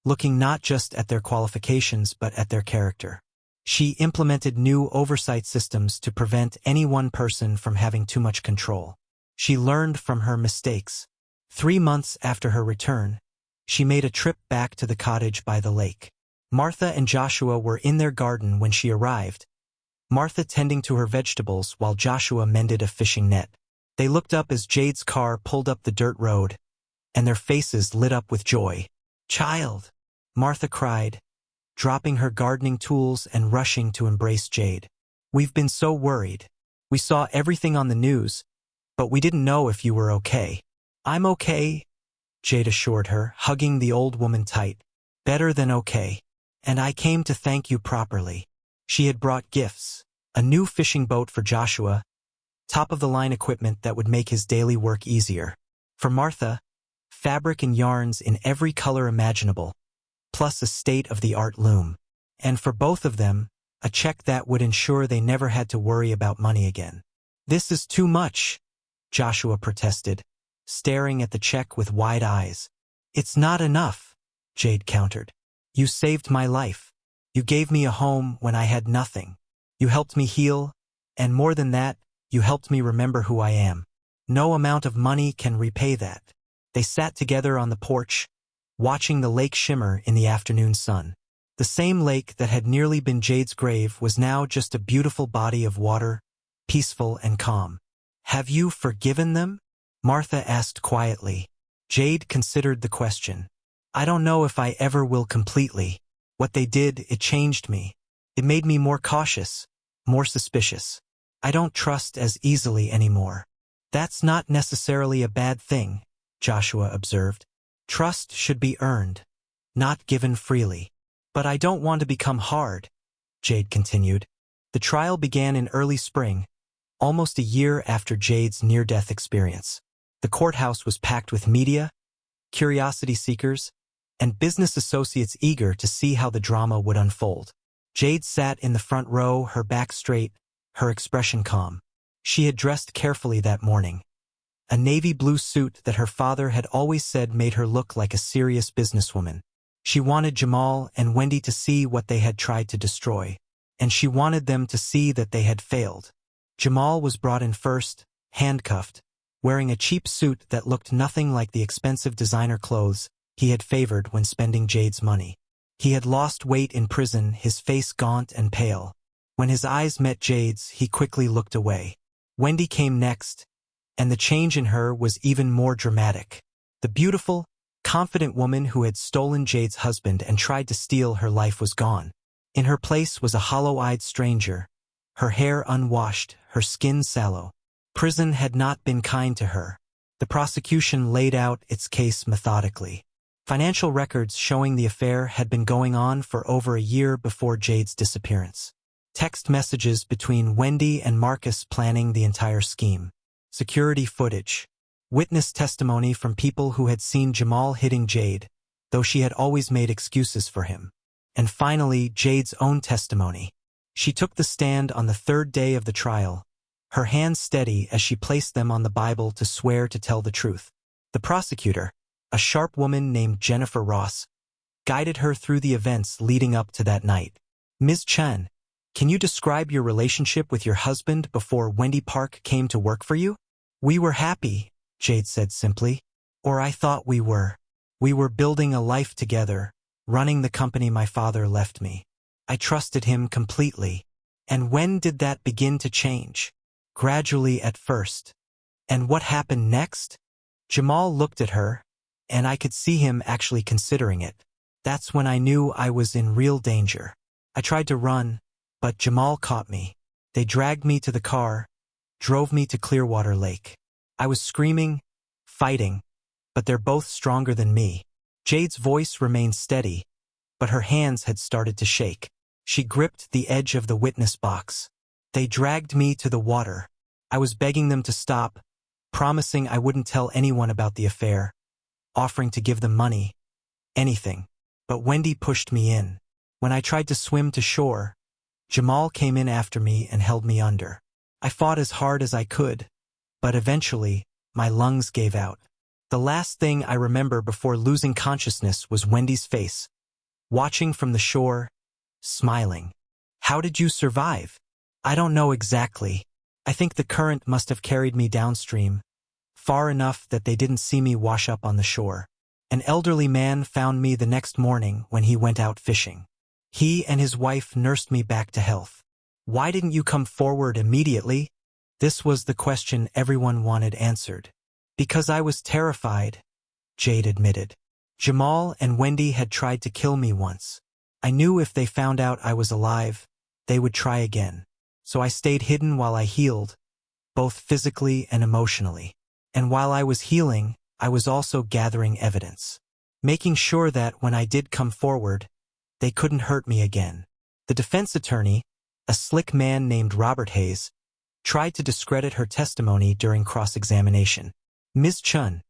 looking not just at their qualifications but at their character. She implemented new oversight systems to prevent any one person from having too much control. She learned from her mistakes. 3 months after her return, she made a trip back to the cottage by the lake. Martha and Joshua were in their garden when she arrived, Martha tending to her vegetables while Joshua mended a fishing net. They looked up as Jade's car pulled up the dirt road, and their faces lit up with joy. "Child!" Martha cried, dropping her gardening tools and rushing to embrace Jade. "We've been so worried. We saw everything on the news, but we didn't know if you were okay." "I'm okay," Jade assured her, hugging the old woman tight. "Better than okay. And I came to thank you properly." She had brought gifts, a new fishing boat for Joshua, top-of-the-line equipment that would make his daily work easier. For Martha, fabric and yarns in every color imaginable, plus a state-of-the-art loom. And for both of them, a check that would ensure they never had to worry about money again. "This is too much," Joshua protested, staring at the check with wide eyes. "It's not enough," Jade countered. "You saved my life. You gave me a home when I had nothing. You helped me heal, and more than that, you helped me remember who I am. No amount of money can repay that." They sat together on the porch, watching the lake shimmer in the afternoon sun. The same lake that had nearly been Jade's grave was now just a beautiful body of water, peaceful and calm. "Have you forgiven them?" Martha asked quietly. Jade considered the question. "I don't know if I ever will completely. What they did, it changed me. It made me more cautious, more suspicious. I don't trust as easily anymore." "That's not necessarily a bad thing," Joshua observed. "Trust should be earned, not given freely." "But I don't want to become hard," Jade continued. The trial began in early spring, almost a year after Jade's near-death experience. The courthouse was packed with media, curiosity seekers, and business associates eager to see how the drama would unfold. Jade sat in the front row, her back straight, her expression calm. She had dressed carefully that morning. A navy blue suit that her father had always said made her look like a serious businesswoman. She wanted Jamal and Wendy to see what they had tried to destroy, and she wanted them to see that they had failed. Jamal was brought in first, handcuffed, wearing a cheap suit that looked nothing like the expensive designer clothes he had favored when spending Jade's money. He had lost weight in prison, his face gaunt and pale. When his eyes met Jade's, he quickly looked away. Wendy came next, and the change in her was even more dramatic. The beautiful, confident woman who had stolen Jade's husband and tried to steal her life was gone. In her place was a hollow-eyed stranger, her hair unwashed, her skin sallow. Prison had not been kind to her. The prosecution laid out its case methodically. Financial records showing the affair had been going on for over a year before Jade's disappearance. Text messages between Wendy and Marcus planning the entire scheme. Security footage. Witness testimony from people who had seen Jamal hitting Jade, though she had always made excuses for him. And finally, Jade's own testimony. She took the stand on the third day of the trial, her hands steady as she placed them on the Bible to swear to tell the truth. The prosecutor, a sharp woman named Jennifer Ross, guided her through the events leading up to that night. "Ms. Chen, can you describe your relationship with your husband before Wendy Park came to work for you?" "We were happy," Jade said simply. "Or I thought we were. We were building a life together, running the company my father left me. I trusted him completely." "And when did that begin to change?" "Gradually at first." "And what happened next?" Jamal looked at her, and I could see him actually considering it. "That's when I knew I was in real danger. I tried to run, but Jamal caught me. They dragged me to the car, drove me to Clearwater Lake. I was screaming, fighting, but they're both stronger than me." Jade's voice remained steady, but her hands had started to shake. She gripped the edge of the witness box. "They dragged me to the water. I was begging them to stop, promising I wouldn't tell anyone about the affair, offering to give them money, anything. But Wendy pushed me in. When I tried to swim to shore, Jamal came in after me and held me under. I fought as hard as I could, but eventually, my lungs gave out. The last thing I remember before losing consciousness was Wendy's face, watching from the shore, smiling. How did you survive? I don't know exactly. I think the current must have carried me downstream, far enough that they didn't see me wash up on the shore. An elderly man found me the next morning when he went out fishing. He and his wife nursed me back to health. Why didn't you come forward immediately? This was the question everyone wanted answered. Because I was terrified, Jade admitted. Jamal and Wendy had tried to kill me once. I knew if they found out I was alive, they would try again. So I stayed hidden while I healed, both physically and emotionally. And while I was healing, I was also gathering evidence, making sure that when I did come forward, they couldn't hurt me again. The defense attorney, a slick man named Robert Hayes, tried to discredit her testimony during cross-examination. Ms. Chun,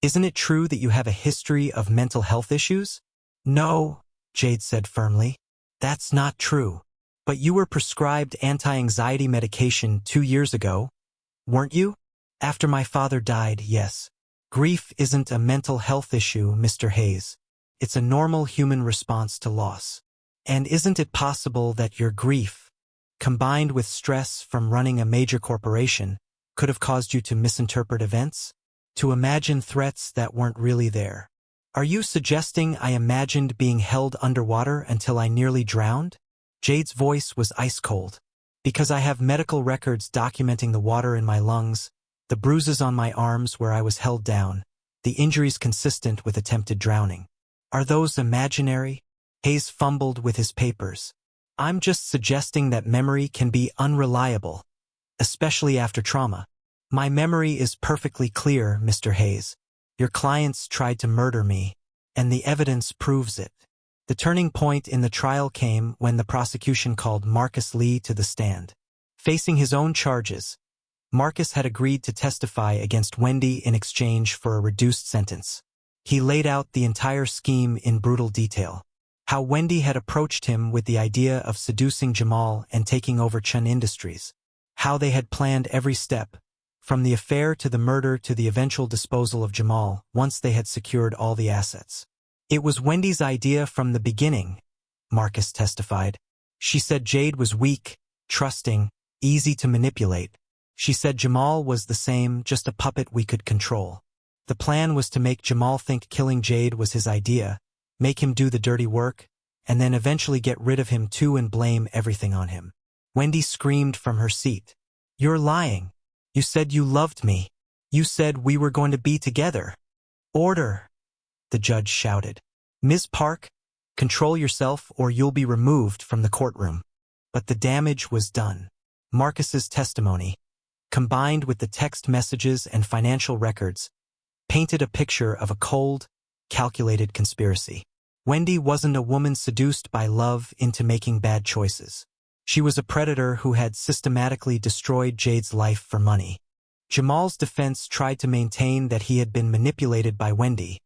isn't it true that you have a history of mental health issues? No, Jade said firmly. That's not true. But you were prescribed anti-anxiety medication 2 years ago, weren't you? After my father died, yes. Grief isn't a mental health issue, Mr. Hayes. It's a normal human response to loss. And isn't it possible that your grief, combined with stress from running a major corporation, could have caused you to misinterpret events? To imagine threats that weren't really there? Are you suggesting I imagined being held underwater until I nearly drowned? Jade's voice was ice cold. Because I have medical records documenting the water in my lungs, the bruises on my arms where I was held down, the injuries consistent with attempted drowning. Are those imaginary? Hayes fumbled with his papers. I'm just suggesting that memory can be unreliable, especially after trauma. My memory is perfectly clear, Mr. Hayes. Your clients tried to murder me, and the evidence proves it. The turning point in the trial came when the prosecution called Marcus Lee to the stand. Facing his own charges, Marcus had agreed to testify against Wendy in exchange for a reduced sentence. He laid out the entire scheme in brutal detail. How Wendy had approached him with the idea of seducing Jamal and taking over Chun Industries. How they had planned every step, from the affair to the murder to the eventual disposal of Jamal once they had secured all the assets. It was Wendy's idea from the beginning, Marcus testified. She said Jade was weak, trusting, easy to manipulate. She said Jamal was the same, just a puppet we could control. The plan was to make Jamal think killing Jade was his idea, make him do the dirty work, and then eventually get rid of him too and blame everything on him. Wendy screamed from her seat. You're lying. You said you loved me. You said we were going to be together. Order, the judge shouted. Ms. Park, control yourself or you'll be removed from the courtroom. But the damage was done. Marcus's testimony, combined with the text messages and financial records, painted a picture of a cold, calculated conspiracy. Wendy wasn't a woman seduced by love into making bad choices. She was a predator who had systematically destroyed Jade's life for money. Jamal's defense tried to maintain that he had been manipulated by Wendy,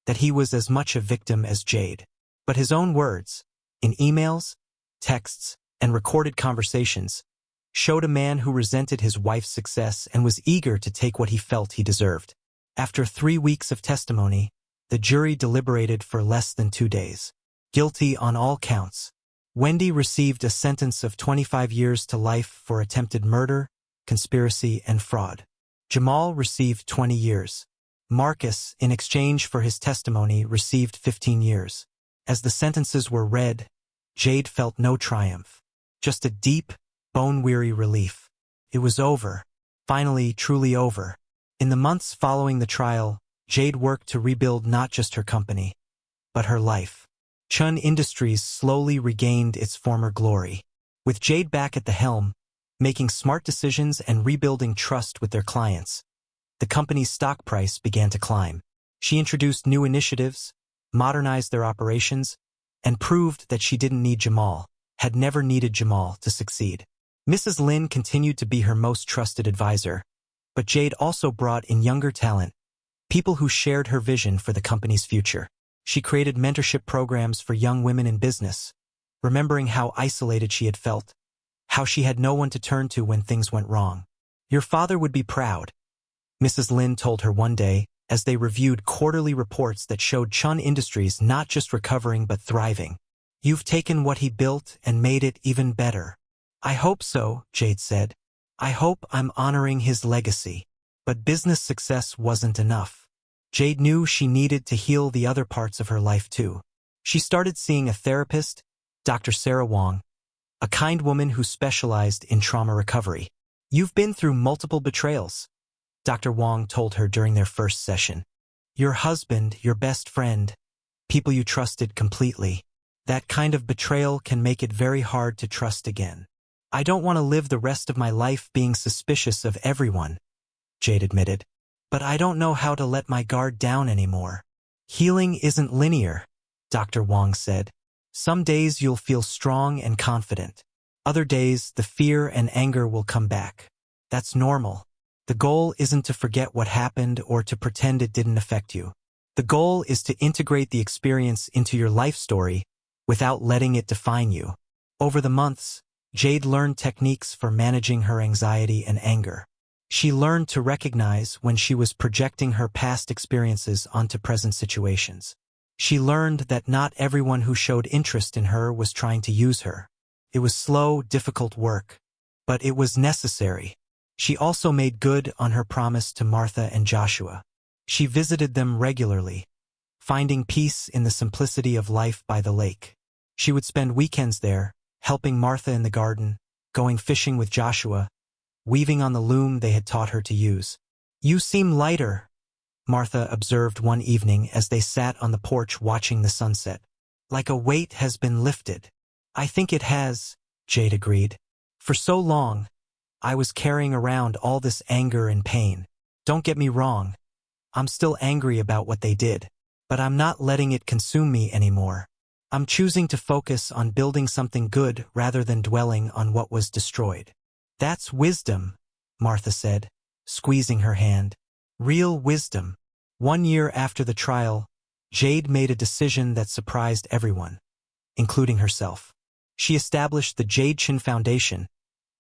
that he was as much a victim as Jade. But his own words, in emails, texts, and recorded conversations, showed a man who resented his wife's success and was eager to take what he felt he deserved. After 3 weeks of testimony, the jury deliberated for less than 2 days. Guilty on all counts. Wendy received a sentence of 25 years to life for attempted murder, conspiracy, and fraud. Jamal received 20 years. Marcus, in exchange for his testimony, received 15 years. As the sentences were read, Jade felt no triumph, just a deep, bone-weary relief. It was over. Finally, truly over. In the months following the trial, Jade worked to rebuild not just her company, but her life. Chun Industries slowly regained its former glory. With Jade back at the helm, making smart decisions and rebuilding trust with their clients, the company's stock price began to climb. She introduced new initiatives, modernized their operations, and proved that she didn't need Jamal, had never needed Jamal to succeed. Mrs. Lin continued to be her most trusted advisor, but Jade also brought in younger talent, people who shared her vision for the company's future. She created mentorship programs for young women in business, remembering how isolated she had felt, how she had no one to turn to when things went wrong. Your father would be proud, Mrs. Lin told her one day, as they reviewed quarterly reports that showed Chun Industries not just recovering but thriving. "You've taken what he built and made it even better." "I hope so," Jade said. "I hope I'm honoring his legacy." But business success wasn't enough. Jade knew she needed to heal the other parts of her life too. She started seeing a therapist, Dr. Sarah Wong, a kind woman who specialized in trauma recovery. "You've been through multiple betrayals," Dr. Wong told her during their first session. "Your husband, your best friend, people you trusted completely. That kind of betrayal can make it very hard to trust again." "I don't want to live the rest of my life being suspicious of everyone," Jade admitted. "But I don't know how to let my guard down anymore." "Healing isn't linear," Dr. Wong said. "Some days you'll feel strong and confident. Other days, the fear and anger will come back. That's normal. The goal isn't to forget what happened or to pretend it didn't affect you. The goal is to integrate the experience into your life story without letting it define you." Over the months, Jade learned techniques for managing her anxiety and anger. She learned to recognize when she was projecting her past experiences onto present situations. She learned that not everyone who showed interest in her was trying to use her. It was slow, difficult work, but it was necessary. She also made good on her promise to Martha and Joshua. She visited them regularly, finding peace in the simplicity of life by the lake. She would spend weekends there, helping Martha in the garden, going fishing with Joshua, weaving on the loom they had taught her to use. "You seem lighter," Martha observed one evening as they sat on the porch watching the sunset. "Like a weight has been lifted." "I think it has," Jade agreed. "For so long, I was carrying around all this anger and pain. Don't get me wrong, I'm still angry about what they did, but I'm not letting it consume me anymore. I'm choosing to focus on building something good rather than dwelling on what was destroyed." "That's wisdom," Martha said, squeezing her hand. "Real wisdom." 1 year after the trial, Jade made a decision that surprised everyone, including herself. She established the Jade Chin Foundation,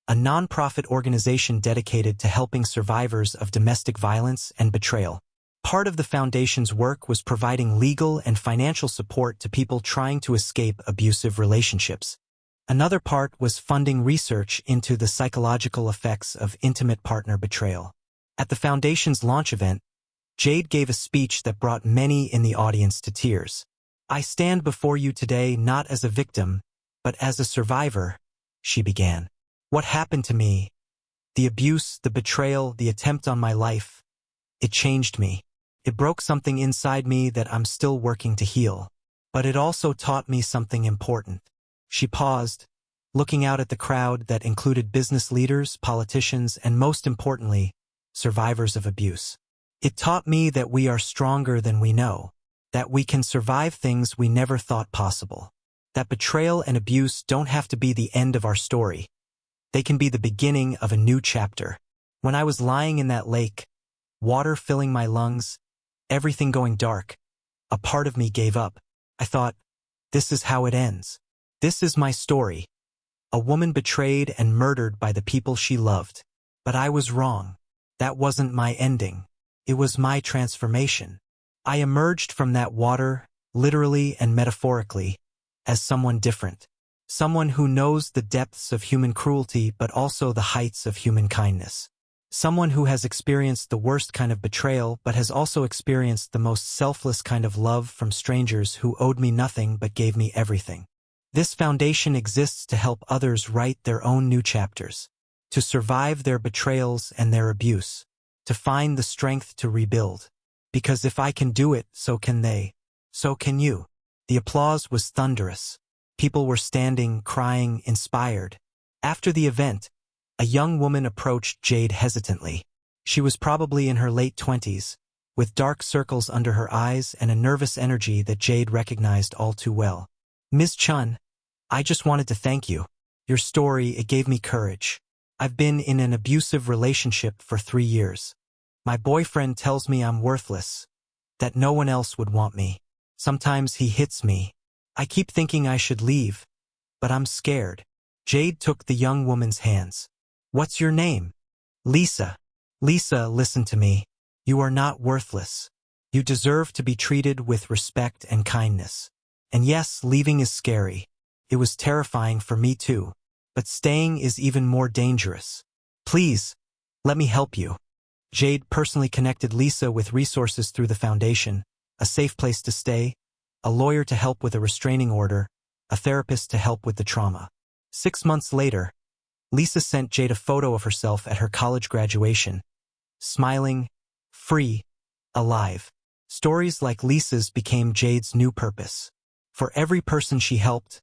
a non-profit organization dedicated to helping survivors of domestic violence and betrayal. Part of the foundation's work was providing legal and financial support to people trying to escape abusive relationships. Another part was funding research into the psychological effects of intimate partner betrayal. At the foundation's launch event, Jade gave a speech that brought many in the audience to tears. "I stand before you today not as a victim, but as a survivor," she began. "What happened to me, the abuse, the betrayal, the attempt on my life, it changed me. It broke something inside me that I'm still working to heal. But it also taught me something important." She paused, looking out at the crowd that included business leaders, politicians, and most importantly, survivors of abuse. "It taught me that we are stronger than we know, that we can survive things we never thought possible, that betrayal and abuse don't have to be the end of our story. They can be the beginning of a new chapter. When I was lying in that lake, water filling my lungs, everything going dark, a part of me gave up. I thought, this is how it ends. This is my story. A woman betrayed and murdered by the people she loved. But I was wrong. That wasn't my ending. It was my transformation. I emerged from that water, literally and metaphorically, as someone different. Someone who knows the depths of human cruelty but also the heights of human kindness. Someone who has experienced the worst kind of betrayal but has also experienced the most selfless kind of love from strangers who owed me nothing but gave me everything. This foundation exists to help others write their own new chapters, to survive their betrayals and their abuse, to find the strength to rebuild. Because if I can do it, so can they. So can you. The applause was thunderous. People were standing, crying, inspired. After the event, a young woman approached Jade hesitantly. She was probably in her late 20s, with dark circles under her eyes and a nervous energy that Jade recognized all too well. "Ms. Chun, I just wanted to thank you. Your story, it gave me courage. I've been in an abusive relationship for 3 years. My boyfriend tells me I'm worthless, that no one else would want me. Sometimes he hits me. I keep thinking I should leave, but I'm scared." Jade took the young woman's hands. "What's your name?" "Lisa." "Lisa, listen to me. You are not worthless. You deserve to be treated with respect and kindness. And yes, leaving is scary. It was terrifying for me too. But staying is even more dangerous. Please, let me help you. Jade personally connected Lisa with resources through the foundation, a safe place to stay, a lawyer to help with a restraining order, a therapist to help with the trauma. 6 months later, Lisa sent Jade a photo of herself at her college graduation, smiling, free, alive. Stories like Lisa's became Jade's new purpose. For every person she helped,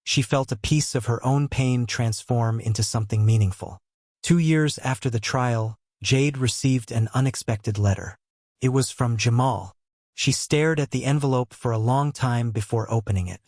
she felt a piece of her own pain transform into something meaningful. 2 years after the trial, Jade received an unexpected letter. It was from Jamal. She stared at the envelope for a long time before opening it.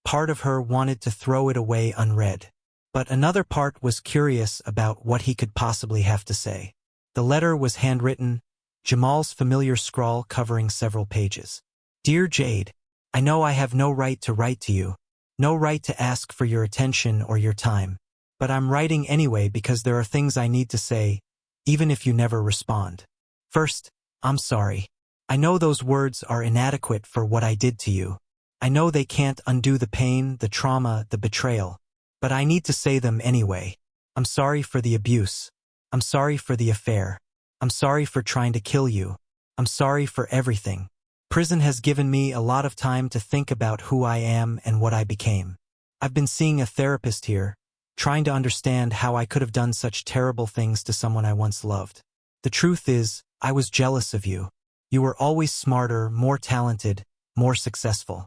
Part of her wanted to throw it away unread. But another part was curious about what he could possibly have to say. The letter was handwritten, Jamal's familiar scrawl covering several pages. Dear Jade, I know I have no right to write to you, no right to ask for your attention or your time. But I'm writing anyway because there are things I need to say, even if you never respond. First, I'm sorry. I know those words are inadequate for what I did to you. I know they can't undo the pain, the trauma, the betrayal. But I need to say them anyway. I'm sorry for the abuse. I'm sorry for the affair. I'm sorry for trying to kill you. I'm sorry for everything. Prison has given me a lot of time to think about who I am and what I became. I've been seeing a therapist here, trying to understand how I could have done such terrible things to someone I once loved. The truth is, I was jealous of you. You were always smarter, more talented, more successful.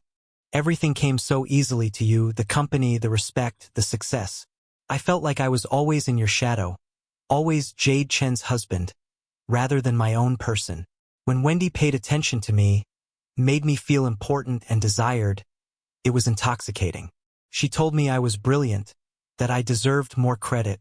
Everything came so easily to you, the company, the respect, the success. I felt like I was always in your shadow, always Jade Chen's husband, rather than my own person. When Wendy paid attention to me, made me feel important and desired, it was intoxicating. She told me I was brilliant, that I deserved more credit,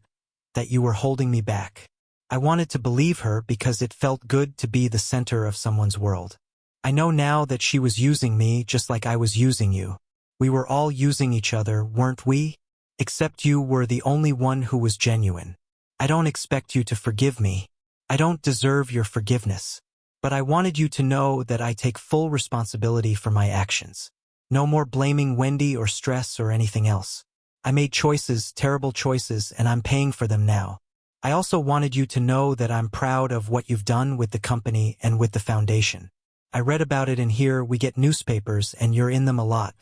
that you were holding me back. I wanted to believe her because it felt good to be the center of someone's world. I know now that she was using me just like I was using you. We were all using each other, weren't we? Except you were the only one who was genuine. I don't expect you to forgive me. I don't deserve your forgiveness. But I wanted you to know that I take full responsibility for my actions. No more blaming Wendy or stress or anything else. I made choices, terrible choices, and I'm paying for them now. I also wanted you to know that I'm proud of what you've done with the company and with the foundation. I read about it in here, we get newspapers, and you're in them a lot.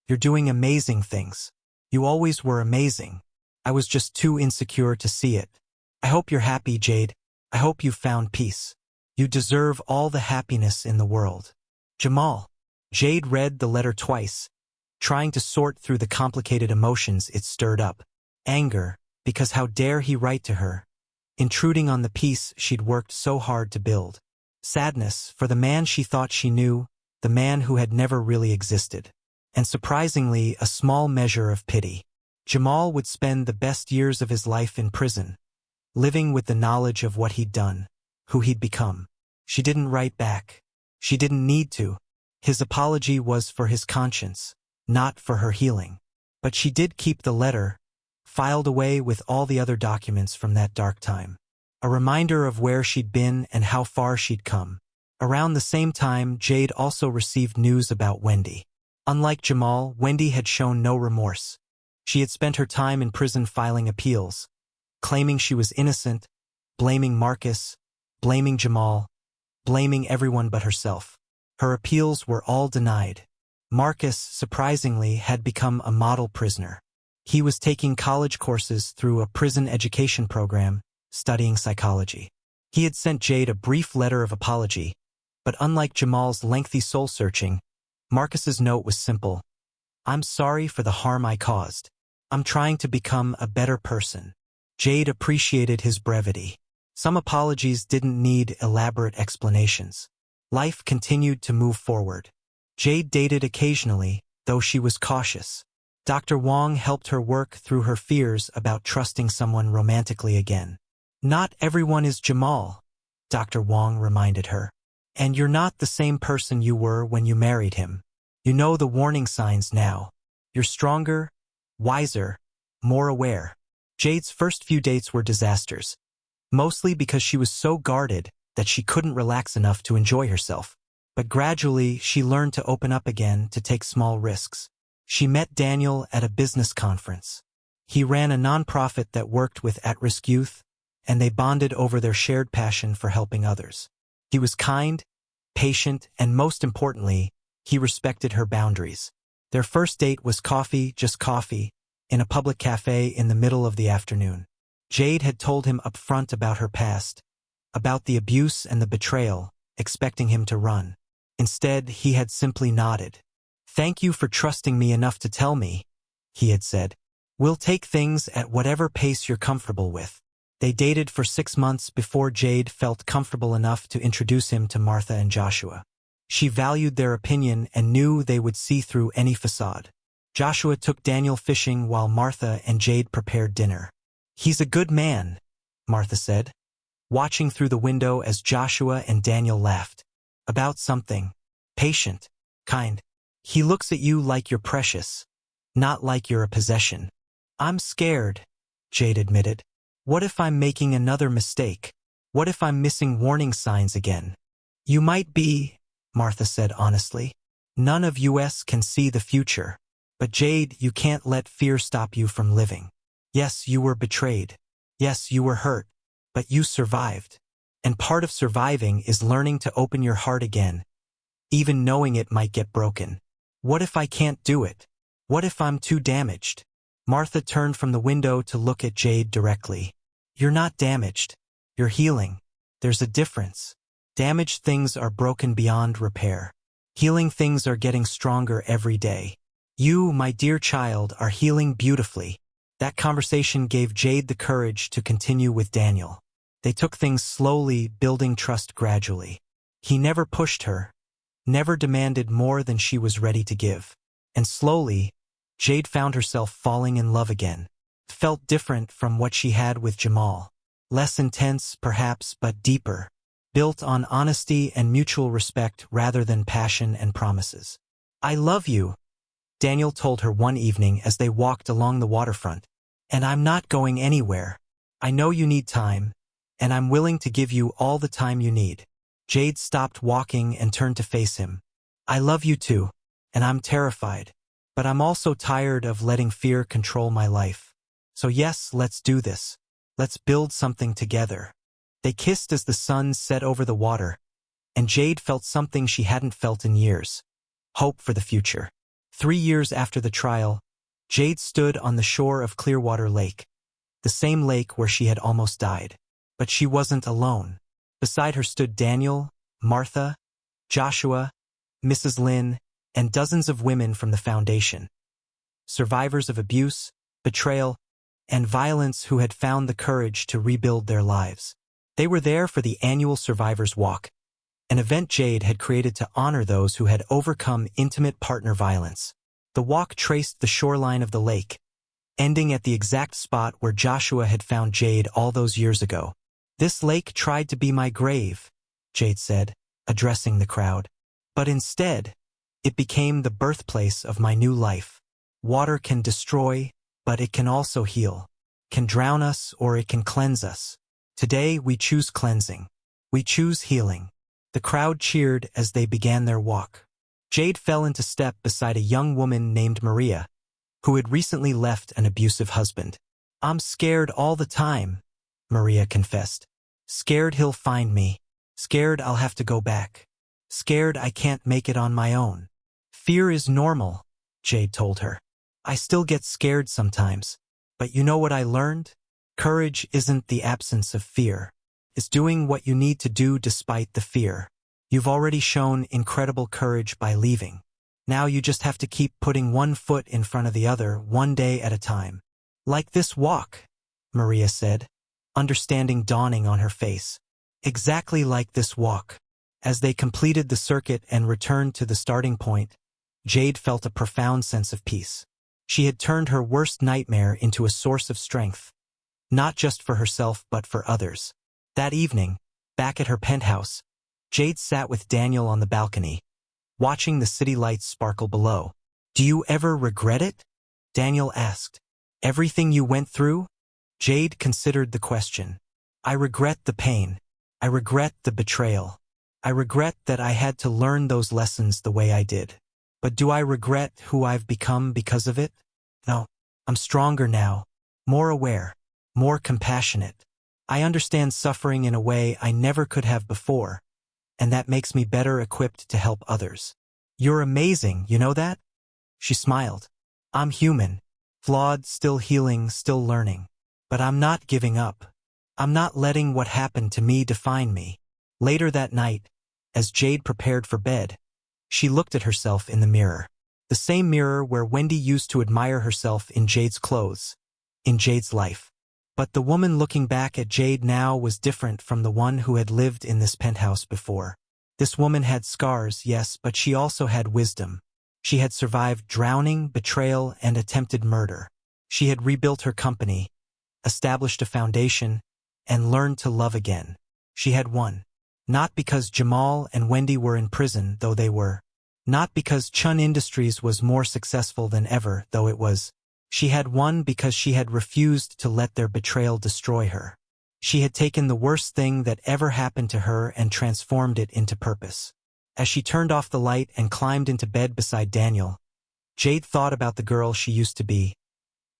You're doing amazing things. You always were amazing. I was just too insecure to see it. I hope you're happy, Jade. I hope you've found peace. You deserve all the happiness in the world. Jamal. Jade read the letter twice, trying to sort through the complicated emotions it stirred up. Anger, because how dare he write to her? Intruding on the peace she'd worked so hard to build. Sadness, for the man she thought she knew, the man who had never really existed. And surprisingly, a small measure of pity. Jamal would spend the best years of his life in prison, living with the knowledge of what he'd done, who he'd become. She didn't write back. She didn't need to. His apology was for his conscience, not for her healing. But she did keep the letter, filed away with all the other documents from that dark time. A reminder of where she'd been and how far she'd come. Around the same time, Jade also received news about Wendy. Unlike Jamal, Wendy had shown no remorse. She had spent her time in prison filing appeals, claiming she was innocent, blaming Marcus, blaming Jamal, blaming everyone but herself. Her appeals were all denied. Marcus, surprisingly, had become a model prisoner. He was taking college courses through a prison education program, studying psychology. He had sent Jade a brief letter of apology, but unlike Jamal's lengthy soul-searching, Marcus's note was simple. I'm sorry for the harm I caused. I'm trying to become a better person. Jade appreciated his brevity. Some apologies didn't need elaborate explanations. Life continued to move forward. Jade dated occasionally, though she was cautious. Dr. Wong helped her work through her fears about trusting someone romantically again. Not everyone is Jamal, Dr. Wong reminded her. And you're not the same person you were when you married him. You know the warning signs now. You're stronger, wiser, more aware. Jade's first few dates were disasters, mostly because she was so guarded that she couldn't relax enough to enjoy herself. But gradually, she learned to open up again, to take small risks. She met Daniel at a business conference. He ran a nonprofit that worked with at-risk youth, and they bonded over their shared passion for helping others. He was kind, patient, and most importantly, he respected her boundaries. Their first date was coffee, just coffee, in a public cafe in the middle of the afternoon. Jade had told him up front about her past, about the abuse and the betrayal, expecting him to run. Instead, he had simply nodded. "Thank you for trusting me enough to tell me," he had said. "We'll take things at whatever pace you're comfortable with." They dated for 6 months before Jade felt comfortable enough to introduce him to Martha and Joshua. She valued their opinion and knew they would see through any facade. Joshua took Daniel fishing while Martha and Jade prepared dinner. "He's a good man," Martha said, watching through the window as Joshua and Daniel laughed. "About something. Patient. Kind. He looks at you like you're precious, not like you're a possession." "I'm scared," Jade admitted. "What if I'm making another mistake? What if I'm missing warning signs again?" "You might be," Martha said honestly. "None of us can see the future. But Jade, you can't let fear stop you from living. Yes, you were betrayed. Yes, you were hurt. But you survived. And part of surviving is learning to open your heart again, even knowing it might get broken. What if I can't do it? What if I'm too damaged?" Martha turned from the window to look at Jade directly. "You're not damaged. You're healing. There's a difference. Damaged things are broken beyond repair. Healing things are getting stronger every day. You, my dear child, are healing beautifully." That conversation gave Jade the courage to continue with Daniel. They took things slowly, building trust gradually. He never pushed her, never demanded more than she was ready to give. And slowly, Jade found herself falling in love again. Felt different from what she had with Jamal. Less intense, perhaps, but deeper. Built on honesty and mutual respect rather than passion and promises. "I love you," Daniel told her one evening as they walked along the waterfront. "And I'm not going anywhere. I know you need time, and I'm willing to give you all the time you need." Jade stopped walking and turned to face him. "I love you too, and I'm terrified. But I'm also tired of letting fear control my life. So yes, let's do this. Let's build something together." They kissed as the sun set over the water, and Jade felt something she hadn't felt in years. Hope for the future. 3 years after the trial, Jade stood on the shore of Clearwater Lake, the same lake where she had almost died. But she wasn't alone. Beside her stood Daniel, Martha, Joshua, Mrs. Lynn, and dozens of women from the foundation. Survivors of abuse, betrayal, and violence who had found the courage to rebuild their lives. They were there for the annual Survivors Walk, an event Jade had created to honor those who had overcome intimate partner violence. The walk traced the shoreline of the lake, ending at the exact spot where Joshua had found Jade all those years ago. "This lake tried to be my grave," Jade said, addressing the crowd. "But instead, it became the birthplace of my new life. Water can destroy, but it can also heal. Can drown us or it can cleanse us. Today we choose cleansing. We choose healing." The crowd cheered as they began their walk. Jade fell into step beside a young woman named Maria, who had recently left an abusive husband. "I'm scared all the time," Maria confessed. "Scared he'll find me. Scared I'll have to go back. Scared I can't make it on my own." "Fear is normal," Jade told her. "I still get scared sometimes. But you know what I learned? Courage isn't the absence of fear. It's doing what you need to do despite the fear. You've already shown incredible courage by leaving. Now you just have to keep putting one foot in front of the other, one day at a time." "Like this walk," Maria said, understanding dawning on her face. "Exactly like this walk." As they completed the circuit and returned to the starting point, Jade felt a profound sense of peace. She had turned her worst nightmare into a source of strength, not just for herself but for others. That evening, back at her penthouse, Jade sat with Daniel on the balcony, watching the city lights sparkle below. "Do you ever regret it?" Daniel asked. "Everything you went through?" Jade considered the question. "I regret the pain. I regret the betrayal. I regret that I had to learn those lessons the way I did. But do I regret who I've become because of it? No. I'm stronger now, more aware, more compassionate. I understand suffering in a way I never could have before, and that makes me better equipped to help others. You're amazing, you know that? She smiled. I'm human, flawed, still healing, still learning. But I'm not giving up. I'm not letting what happened to me define me. Later that night, as Jade prepared for bed, she looked at herself in the mirror. The same mirror where Wendy used to admire herself in Jade's clothes, in Jade's life. But the woman looking back at Jade now was different from the one who had lived in this penthouse before. This woman had scars, yes, but she also had wisdom. She had survived drowning, betrayal, and attempted murder. She had rebuilt her company, established a foundation, and learned to love again. She had won. Not because Jamal and Wendy were in prison, though they were. Not because Chun Industries was more successful than ever, though it was. She had won because she had refused to let their betrayal destroy her. She had taken the worst thing that ever happened to her and transformed it into purpose. As she turned off the light and climbed into bed beside Daniel, Jade thought about the girl she used to be.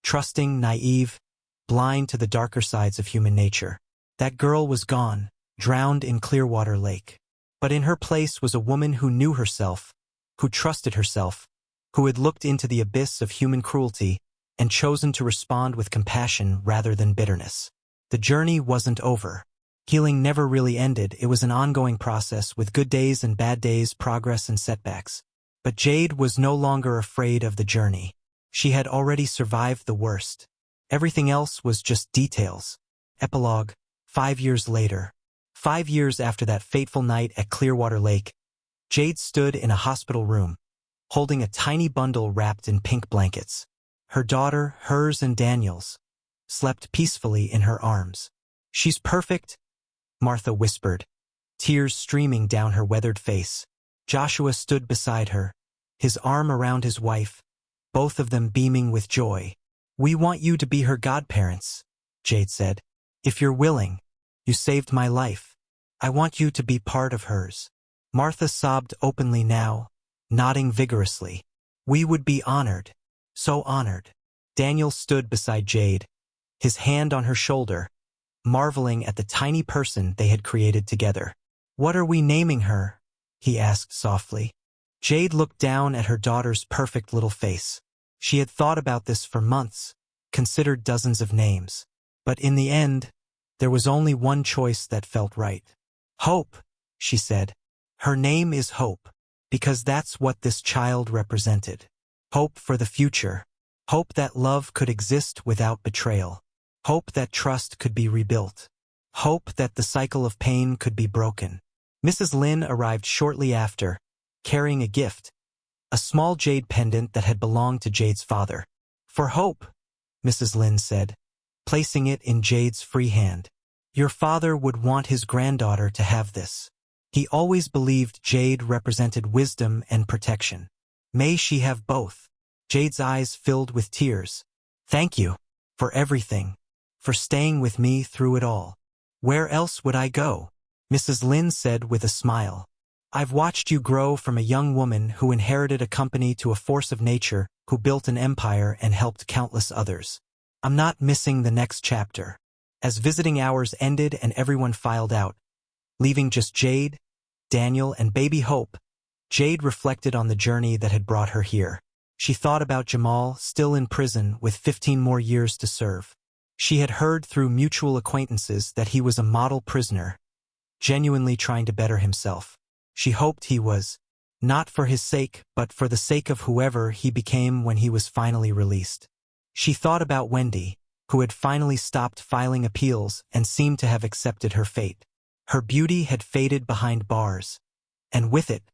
Trusting, naive, blind to the darker sides of human nature. That girl was gone, drowned in Clearwater Lake. But in her place was a woman who knew herself, who trusted herself, who had looked into the abyss of human cruelty and chosen to respond with compassion rather than bitterness. The journey wasn't over. Healing never really ended. It was an ongoing process with good days and bad days, progress and setbacks. But Jade was no longer afraid of the journey. She had already survived the worst. Everything else was just details. Epilogue, 5 years later. 5 years after that fateful night at Clearwater Lake, Jade stood in a hospital room, holding a tiny bundle wrapped in pink blankets. Her daughter, hers and Daniel's, slept peacefully in her arms. She's perfect, Martha whispered, tears streaming down her weathered face. Joshua stood beside her, his arm around his wife, both of them beaming with joy. We want you to be her godparents, Jade said. If you're willing, you saved my life. I want you to be part of hers. Martha sobbed openly now, nodding vigorously. We would be honored, so honored. Daniel stood beside Jade, his hand on her shoulder, marveling at the tiny person they had created together. What are we naming her? He asked softly. Jade looked down at her daughter's perfect little face. She had thought about this for months, considered dozens of names. But in the end, there was only one choice that felt right. Hope, she said. Her name is Hope, because that's what this child represented. Hope for the future. Hope that love could exist without betrayal. Hope that trust could be rebuilt. Hope that the cycle of pain could be broken. Mrs. Lin arrived shortly after, carrying a gift, a small jade pendant that had belonged to Jade's father. For Hope, Mrs. Lin said, placing it in Jade's free hand. Your father would want his granddaughter to have this. He always believed Jade represented wisdom and protection. May she have both. Jade's eyes filled with tears. Thank you for everything, for staying with me through it all. Where else would I go? Mrs. Lin said with a smile. I've watched you grow from a young woman who inherited a company to a force of nature, who built an empire and helped countless others. I'm not missing the next chapter. As visiting hours ended and everyone filed out, leaving just Jade, Daniel, and baby Hope, Jade reflected on the journey that had brought her here. She thought about Jamal, still in prison with 15 more years to serve. She had heard through mutual acquaintances that he was a model prisoner, genuinely trying to better himself. She hoped he was, not for his sake, but for the sake of whoever he became when he was finally released. She thought about Wendy, who had finally stopped filing appeals and seemed to have accepted her fate. Her beauty had faded behind bars, and with it,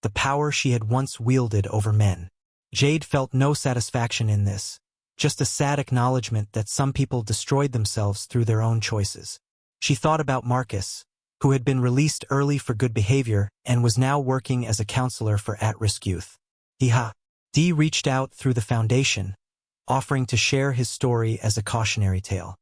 the power she had once wielded over men. Jade felt no satisfaction in this, just a sad acknowledgement that some people destroyed themselves through their own choices. She thought about Marcus, who had been released early for good behavior and was now working as a counselor for at-risk youth. Dee reached out through the foundation, offering to share his story as a cautionary tale.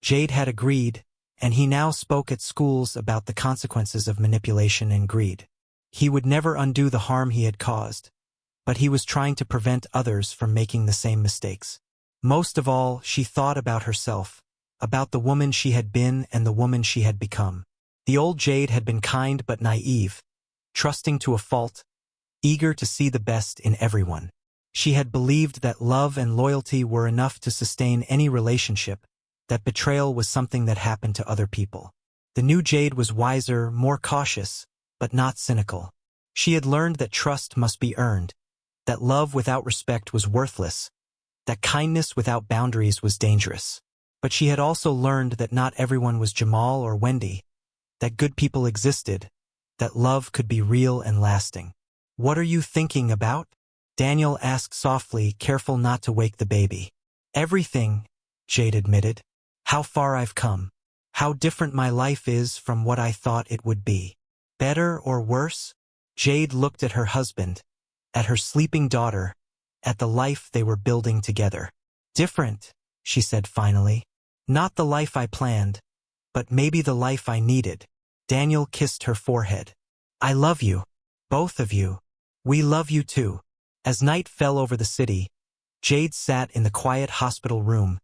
Jade had agreed, and he now spoke at schools about the consequences of manipulation and greed. He would never undo the harm he had caused, but he was trying to prevent others from making the same mistakes. Most of all, she thought about herself, about the woman she had been and the woman she had become. The old Jade had been kind but naive, trusting to a fault, eager to see the best in everyone. She had believed that love and loyalty were enough to sustain any relationship, that betrayal was something that happened to other people. The new Jade was wiser, more cautious, but not cynical. She had learned that trust must be earned, that love without respect was worthless, that kindness without boundaries was dangerous. But she had also learned that not everyone was Jamal or Wendy, that good people existed, that love could be real and lasting. "What are you thinking about?" Daniel asked softly, careful not to wake the baby. "Everything," Jade admitted. "How far I've come. How different my life is from what I thought it would be. Better or worse?" Jade looked at her husband, at her sleeping daughter, at the life they were building together. "Different," she said finally. "Not the life I planned, but maybe the life I needed." Daniel kissed her forehead. "I love you. Both of you. We love you too." As night fell over the city, Jade sat in the quiet hospital room,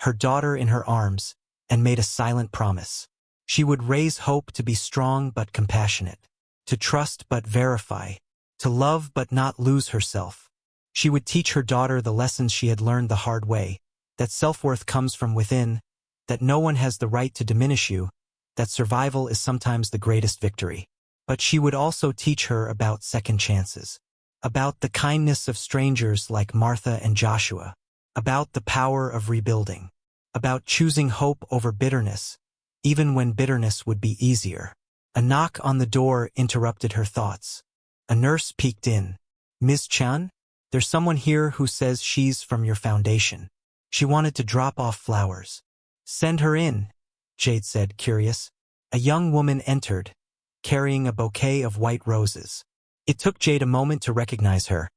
her daughter in her arms, and made a silent promise. She would raise Hope to be strong but compassionate, to trust but verify, to love but not lose herself. She would teach her daughter the lessons she had learned the hard way, that self-worth comes from within, that no one has the right to diminish you, that survival is sometimes the greatest victory. But she would also teach her about second chances, about the kindness of strangers like Martha and Joshua, about the power of rebuilding, about choosing hope over bitterness, even when bitterness would be easier. A knock on the door interrupted her thoughts. A nurse peeked in. "Ms. Chan? There's someone here who says she's from your foundation. She wanted to drop off flowers." "Send her in," Jade said, curious. A young woman entered, carrying a bouquet of white roses. It took Jade a moment to recognize her.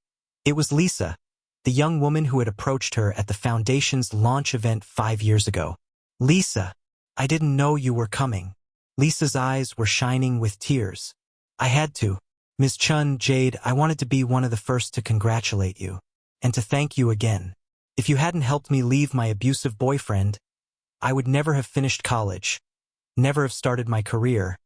It was Lisa, the young woman who had approached her at the Foundation's launch event 5 years ago. "Lisa, I didn't know you were coming." Lisa's eyes were shining with tears. "I had to. Ms. Chun, Jade, I wanted to be one of the first to congratulate you, and to thank you again. If you hadn't helped me leave my abusive boyfriend, I would never have finished college, never have started my career,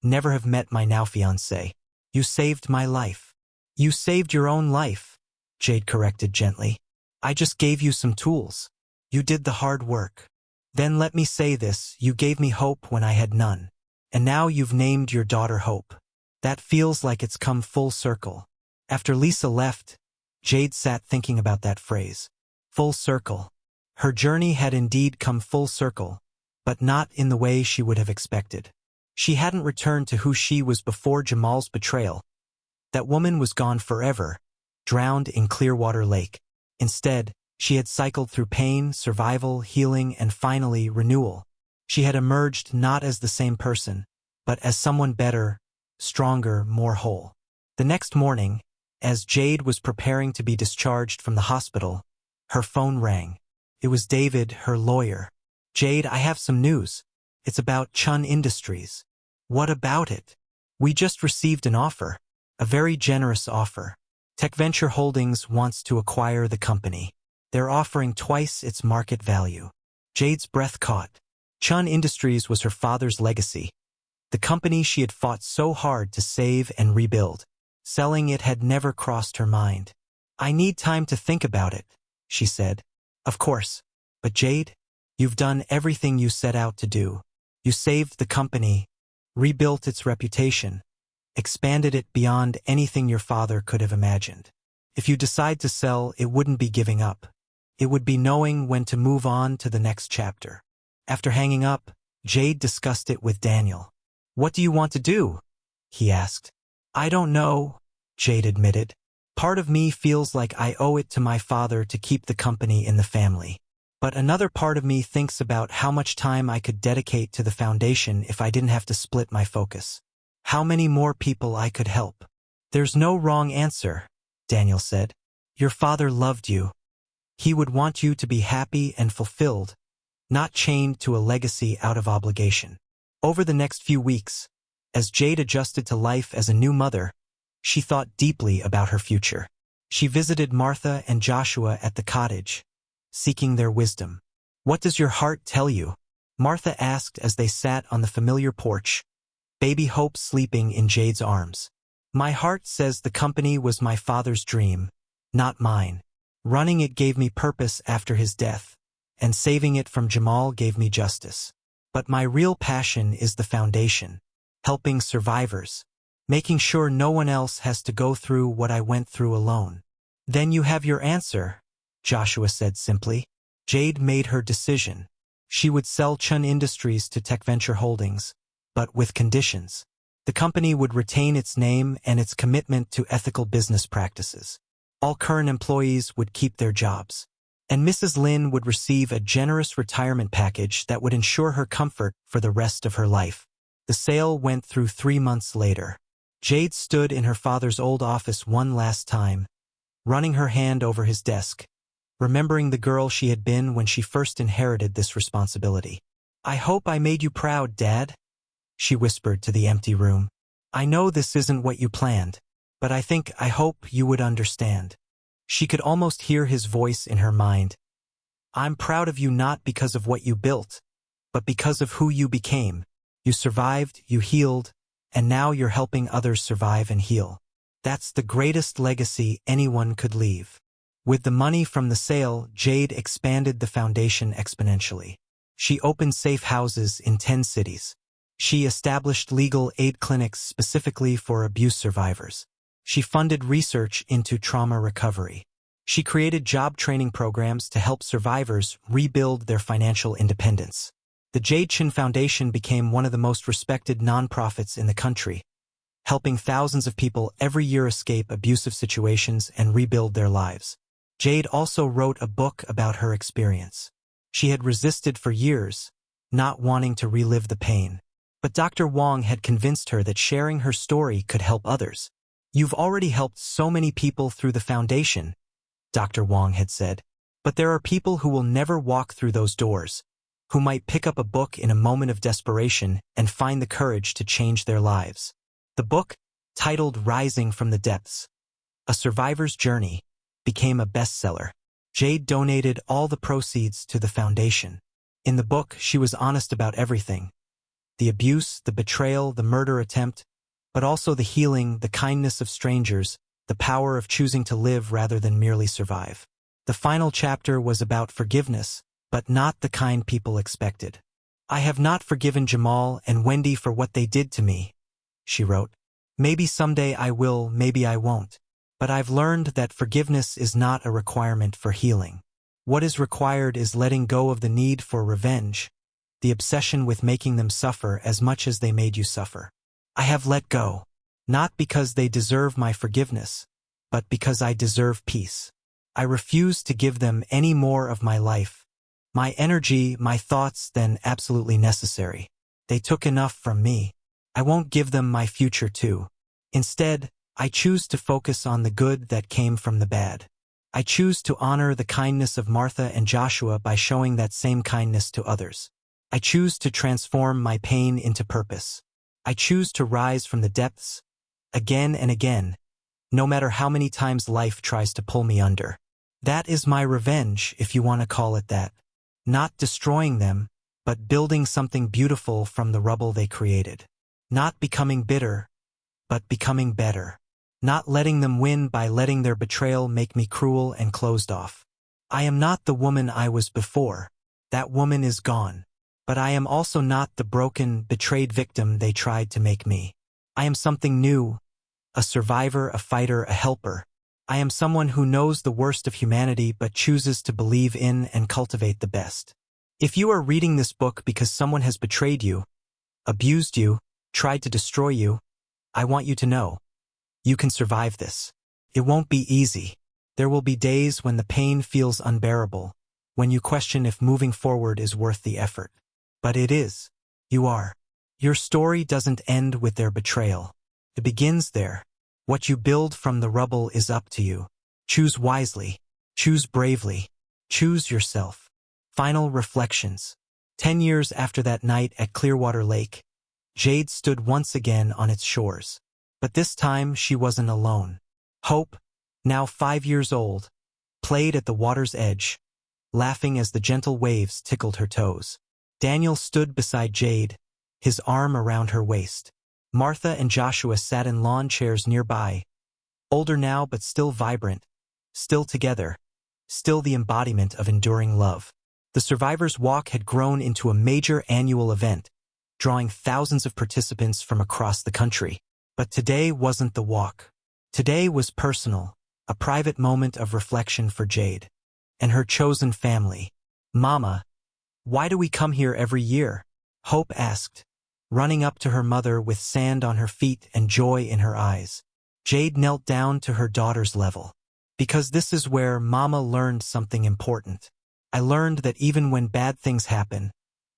never have met my now fiancé. You saved my life." "You saved your own life," Jade corrected gently. "I just gave you some tools. You did the hard work. Then let me say this, you gave me hope when I had none. And now you've named your daughter Hope. That feels like it's come full circle." After Lisa left, Jade sat thinking about that phrase. Full circle. Her journey had indeed come full circle, but not in the way she would have expected. She hadn't returned to who she was before Jamal's betrayal. That woman was gone forever, drowned in Clearwater Lake. Instead, she had cycled through pain, survival, healing, and finally, renewal. She had emerged not as the same person, but as someone better, stronger, more whole. The next morning, as Jade was preparing to be discharged from the hospital, her phone rang. It was David, her lawyer. "Jade, I have some news. It's about Chun Industries." "What about it?" "We just received an offer. A very generous offer. TechVenture Holdings wants to acquire the company. They're offering twice its market value." Jade's breath caught. Chun Industries was her father's legacy, the company she had fought so hard to save and rebuild. Selling it had never crossed her mind. "I need time to think about it," she said. "Of course. But Jade, you've done everything you set out to do. You saved the company, rebuilt its reputation, expanded it beyond anything your father could have imagined. If you decide to sell, it wouldn't be giving up. It would be knowing when to move on to the next chapter." After hanging up, Jade discussed it with Daniel. "What do you want to do?" he asked. "I don't know," Jade admitted. "Part of me feels like I owe it to my father to keep the company in the family. But another part of me thinks about how much time I could dedicate to the foundation if I didn't have to split my focus. How many more people I could help." "There's no wrong answer," Daniel said. "Your father loved you. He would want you to be happy and fulfilled, not chained to a legacy out of obligation. Over the next few weeks, as Jade adjusted to life as a new mother, she thought deeply about her future. She visited Martha and Joshua at the cottage, seeking their wisdom. "What does your heart tell you?" Martha asked as they sat on the familiar porch, baby Hope sleeping in Jade's arms. "My heart says the company was my father's dream, not mine. Running it gave me purpose after his death, and saving it from Jamal gave me justice. But my real passion is the foundation, helping survivors, making sure no one else has to go through what I went through alone." "Then you have your answer," Joshua said simply. Jade made her decision. She would sell Chun Industries to Tech Venture Holdings, but with conditions. The company would retain its name and its commitment to ethical business practices. All current employees would keep their jobs, and Mrs. Lin would receive a generous retirement package that would ensure her comfort for the rest of her life. The sale went through 3 months later. Jade stood in her father's old office one last time, running her hand over his desk, remembering the girl she had been when she first inherited this responsibility. "I hope I made you proud, Dad," she whispered to the empty room. "I know this isn't what you planned, but I hope you would understand." She could almost hear his voice in her mind. "I'm proud of you not because of what you built, but because of who you became. You survived, you healed, and now you're helping others survive and heal. That's the greatest legacy anyone could leave." With the money from the sale, Jade expanded the foundation exponentially. She opened safe houses in 10 cities. She established legal aid clinics specifically for abuse survivors. She funded research into trauma recovery. She created job training programs to help survivors rebuild their financial independence. The Jade Chin Foundation became one of the most respected nonprofits in the country, helping thousands of people every year escape abusive situations and rebuild their lives. Jade also wrote a book about her experience. She had resisted for years, not wanting to relive the pain. But Dr. Wong had convinced her that sharing her story could help others. "You've already helped so many people through the foundation," Dr. Wong had said. "But there are people who will never walk through those doors, who might pick up a book in a moment of desperation and find the courage to change their lives." The book, titled Rising from the Depths, A Survivor's Journey, became a bestseller. Jade donated all the proceeds to the foundation. In the book, she was honest about everything: the abuse, the betrayal, the murder attempt, but also the healing, the kindness of strangers, the power of choosing to live rather than merely survive. The final chapter was about forgiveness, but not the kind people expected. "I have not forgiven Jamal and Wendy for what they did to me," she wrote. "Maybe someday I will, maybe I won't. But I've learned that forgiveness is not a requirement for healing. What is required is letting go of the need for revenge, the obsession with making them suffer as much as they made you suffer. I have let go, not because they deserve my forgiveness, but because I deserve peace. I refuse to give them any more of my life, my energy, my thoughts than absolutely necessary. They took enough from me. I won't give them my future too. Instead, I choose to focus on the good that came from the bad. I choose to honor the kindness of Martha and Joshua by showing that same kindness to others. I choose to transform my pain into purpose. I choose to rise from the depths, again and again, no matter how many times life tries to pull me under. That is my revenge, if you want to call it that. Not destroying them, but building something beautiful from the rubble they created. Not becoming bitter, but becoming better. Not letting them win by letting their betrayal make me cruel and closed off. I am not the woman I was before. That woman is gone. But I am also not the broken, betrayed victim they tried to make me. I am something new, a survivor, a fighter, a helper. I am someone who knows the worst of humanity but chooses to believe in and cultivate the best. If you are reading this book because someone has betrayed you, abused you, tried to destroy you, I want you to know, you can survive this. It won't be easy. There will be days when the pain feels unbearable, when you question if moving forward is worth the effort. But it is. You are. Your story doesn't end with their betrayal. It begins there. What you build from the rubble is up to you. Choose wisely. Choose bravely. Choose yourself. Final reflections. 10 years after that night at Clearwater Lake, Jade stood once again on its shores. But this time she wasn't alone. Hope, now 5 years old, played at the water's edge, laughing as the gentle waves tickled her toes. Daniel stood beside Jade, his arm around her waist. Martha and Joshua sat in lawn chairs nearby, older now but still vibrant, still together, still the embodiment of enduring love. The Survivors' Walk had grown into a major annual event, drawing thousands of participants from across the country. But today wasn't the walk. Today was personal, a private moment of reflection for Jade and her chosen family. "Mama, why do we come here every year?" Hope asked, running up to her mother with sand on her feet and joy in her eyes. Jade knelt down to her daughter's level. "Because this is where Mama learned something important. I learned that even when bad things happen,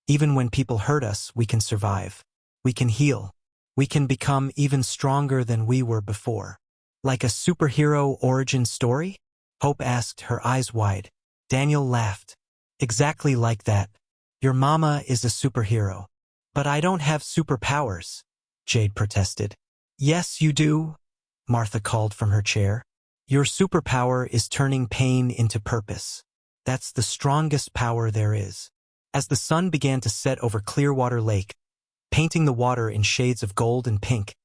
even when people hurt us, we can survive. We can heal. We can become even stronger than we were before." "Like a superhero origin story?" Hope asked, her eyes wide. Daniel laughed. "Exactly like that. Your mama is a superhero." "But I don't have superpowers," Jade protested. "Yes, you do," Martha called from her chair. "Your superpower is turning pain into purpose. That's the strongest power there is." As the sun began to set over Clearwater Lake, painting the water in shades of gold and pink,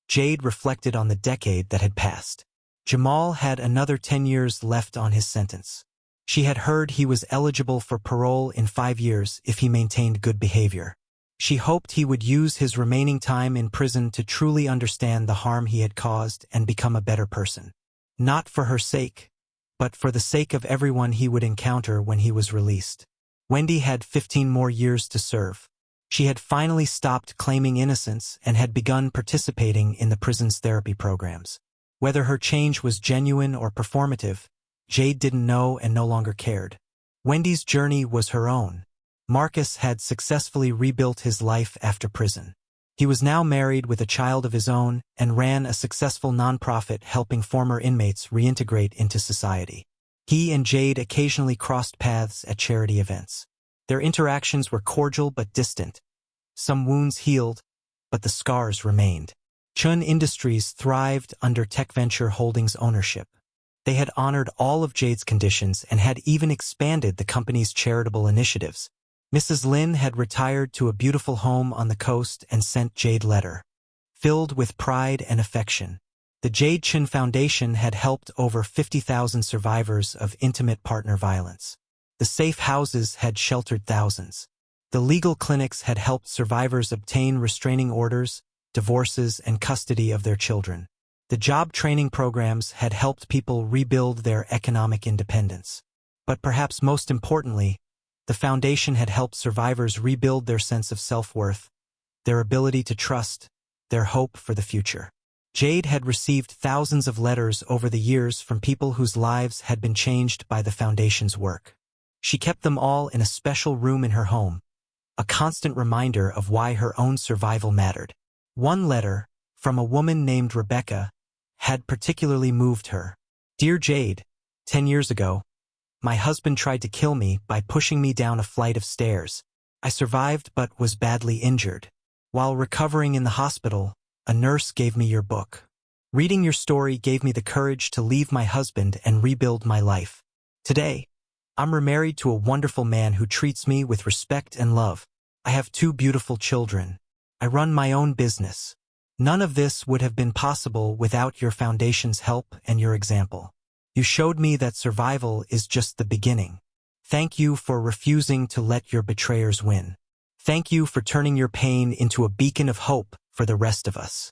Jade reflected on the decade that had passed. Jamal had another 10 years left on his sentence. She had heard he was eligible for parole in 5 years if he maintained good behavior. She hoped he would use his remaining time in prison to truly understand the harm he had caused and become a better person. Not for her sake, but for the sake of everyone he would encounter when he was released. Wendy had 15 more years to serve. She had finally stopped claiming innocence and had begun participating in the prison's therapy programs. Whether her change was genuine or performative, Jade didn't know and no longer cared. Wendy's journey was her own. Marcus had successfully rebuilt his life after prison. He was now married with a child of his own and ran a successful nonprofit helping former inmates reintegrate into society. He and Jade occasionally crossed paths at charity events. Their interactions were cordial but distant. Some wounds healed, but the scars remained. Chun Industries thrived under Tech Venture Holdings ownership. They had honored all of Jade's conditions and had even expanded the company's charitable initiatives. Mrs. Lin had retired to a beautiful home on the coast and sent Jade a letter, filled with pride and affection. The Jade Chun Foundation had helped over 50,000 survivors of intimate partner violence. The safe houses had sheltered thousands. The legal clinics had helped survivors obtain restraining orders, divorces, and custody of their children. The job training programs had helped people rebuild their economic independence. But perhaps most importantly, the foundation had helped survivors rebuild their sense of self-worth, their ability to trust, their hope for the future. Jade had received thousands of letters over the years from people whose lives had been changed by the foundation's work. She kept them all in a special room in her home, a constant reminder of why her own survival mattered. One letter, from a woman named Rebecca, had particularly moved her. "Dear Jade, 10 years ago, my husband tried to kill me by pushing me down a flight of stairs. I survived but was badly injured. While recovering in the hospital, a nurse gave me your book. Reading your story gave me the courage to leave my husband and rebuild my life. Today, I'm remarried to a wonderful man who treats me with respect and love. I have 2 beautiful children. I run my own business. None of this would have been possible without your foundation's help and your example. You showed me that survival is just the beginning. Thank you for refusing to let your betrayers win. Thank you for turning your pain into a beacon of hope for the rest of us."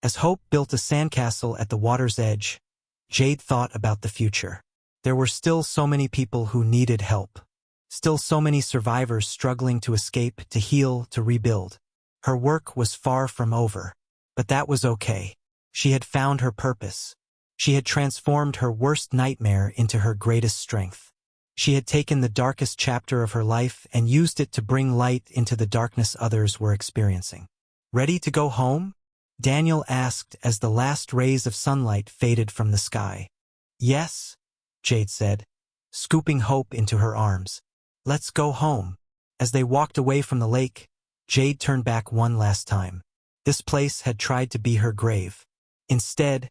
As Hope built a sandcastle at the water's edge, Jade thought about the future. There were still so many people who needed help. Still so many survivors struggling to escape, to heal, to rebuild. Her work was far from over. But that was okay. She had found her purpose. She had transformed her worst nightmare into her greatest strength. She had taken the darkest chapter of her life and used it to bring light into the darkness others were experiencing. "Ready to go home?" Daniel asked as the last rays of sunlight faded from the sky. "Yes," Jade said, scooping Hope into her arms. Let's go home. As they walked away from the lake, Jade turned back one last time. This place had tried to be her grave. Instead,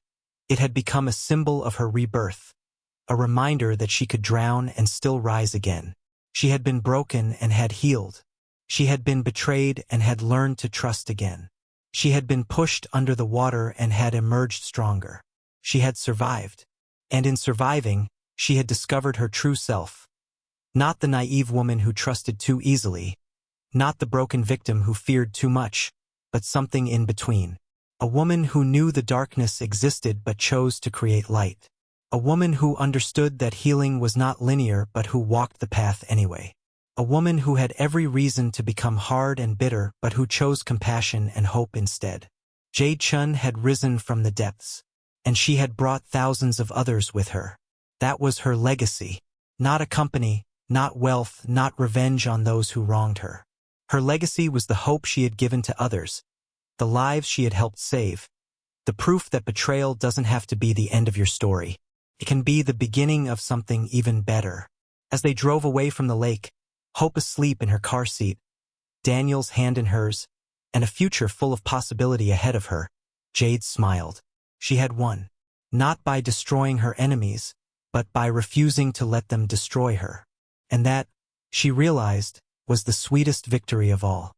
it had become a symbol of her rebirth, a reminder that she could drown and still rise again. She had been broken and had healed. She had been betrayed and had learned to trust again. She had been pushed under the water and had emerged stronger. She had survived. And in surviving, she had discovered her true self. Not the naive woman who trusted too easily, not the broken victim who feared too much, but something in between. A woman who knew the darkness existed but chose to create light. A woman who understood that healing was not linear but who walked the path anyway. A woman who had every reason to become hard and bitter but who chose compassion and hope instead. Jade Chun had risen from the depths, and she had brought thousands of others with her. That was her legacy. Not a company, not wealth, not revenge on those who wronged her. Her legacy was the hope she had given to others, the lives she had helped save, the proof that betrayal doesn't have to be the end of your story. It can be the beginning of something even better. As they drove away from the lake, Hope asleep in her car seat, Daniel's hand in hers, and a future full of possibility ahead of her, Jade smiled. She had won, not by destroying her enemies, but by refusing to let them destroy her. And that, she realized, was the sweetest victory of all.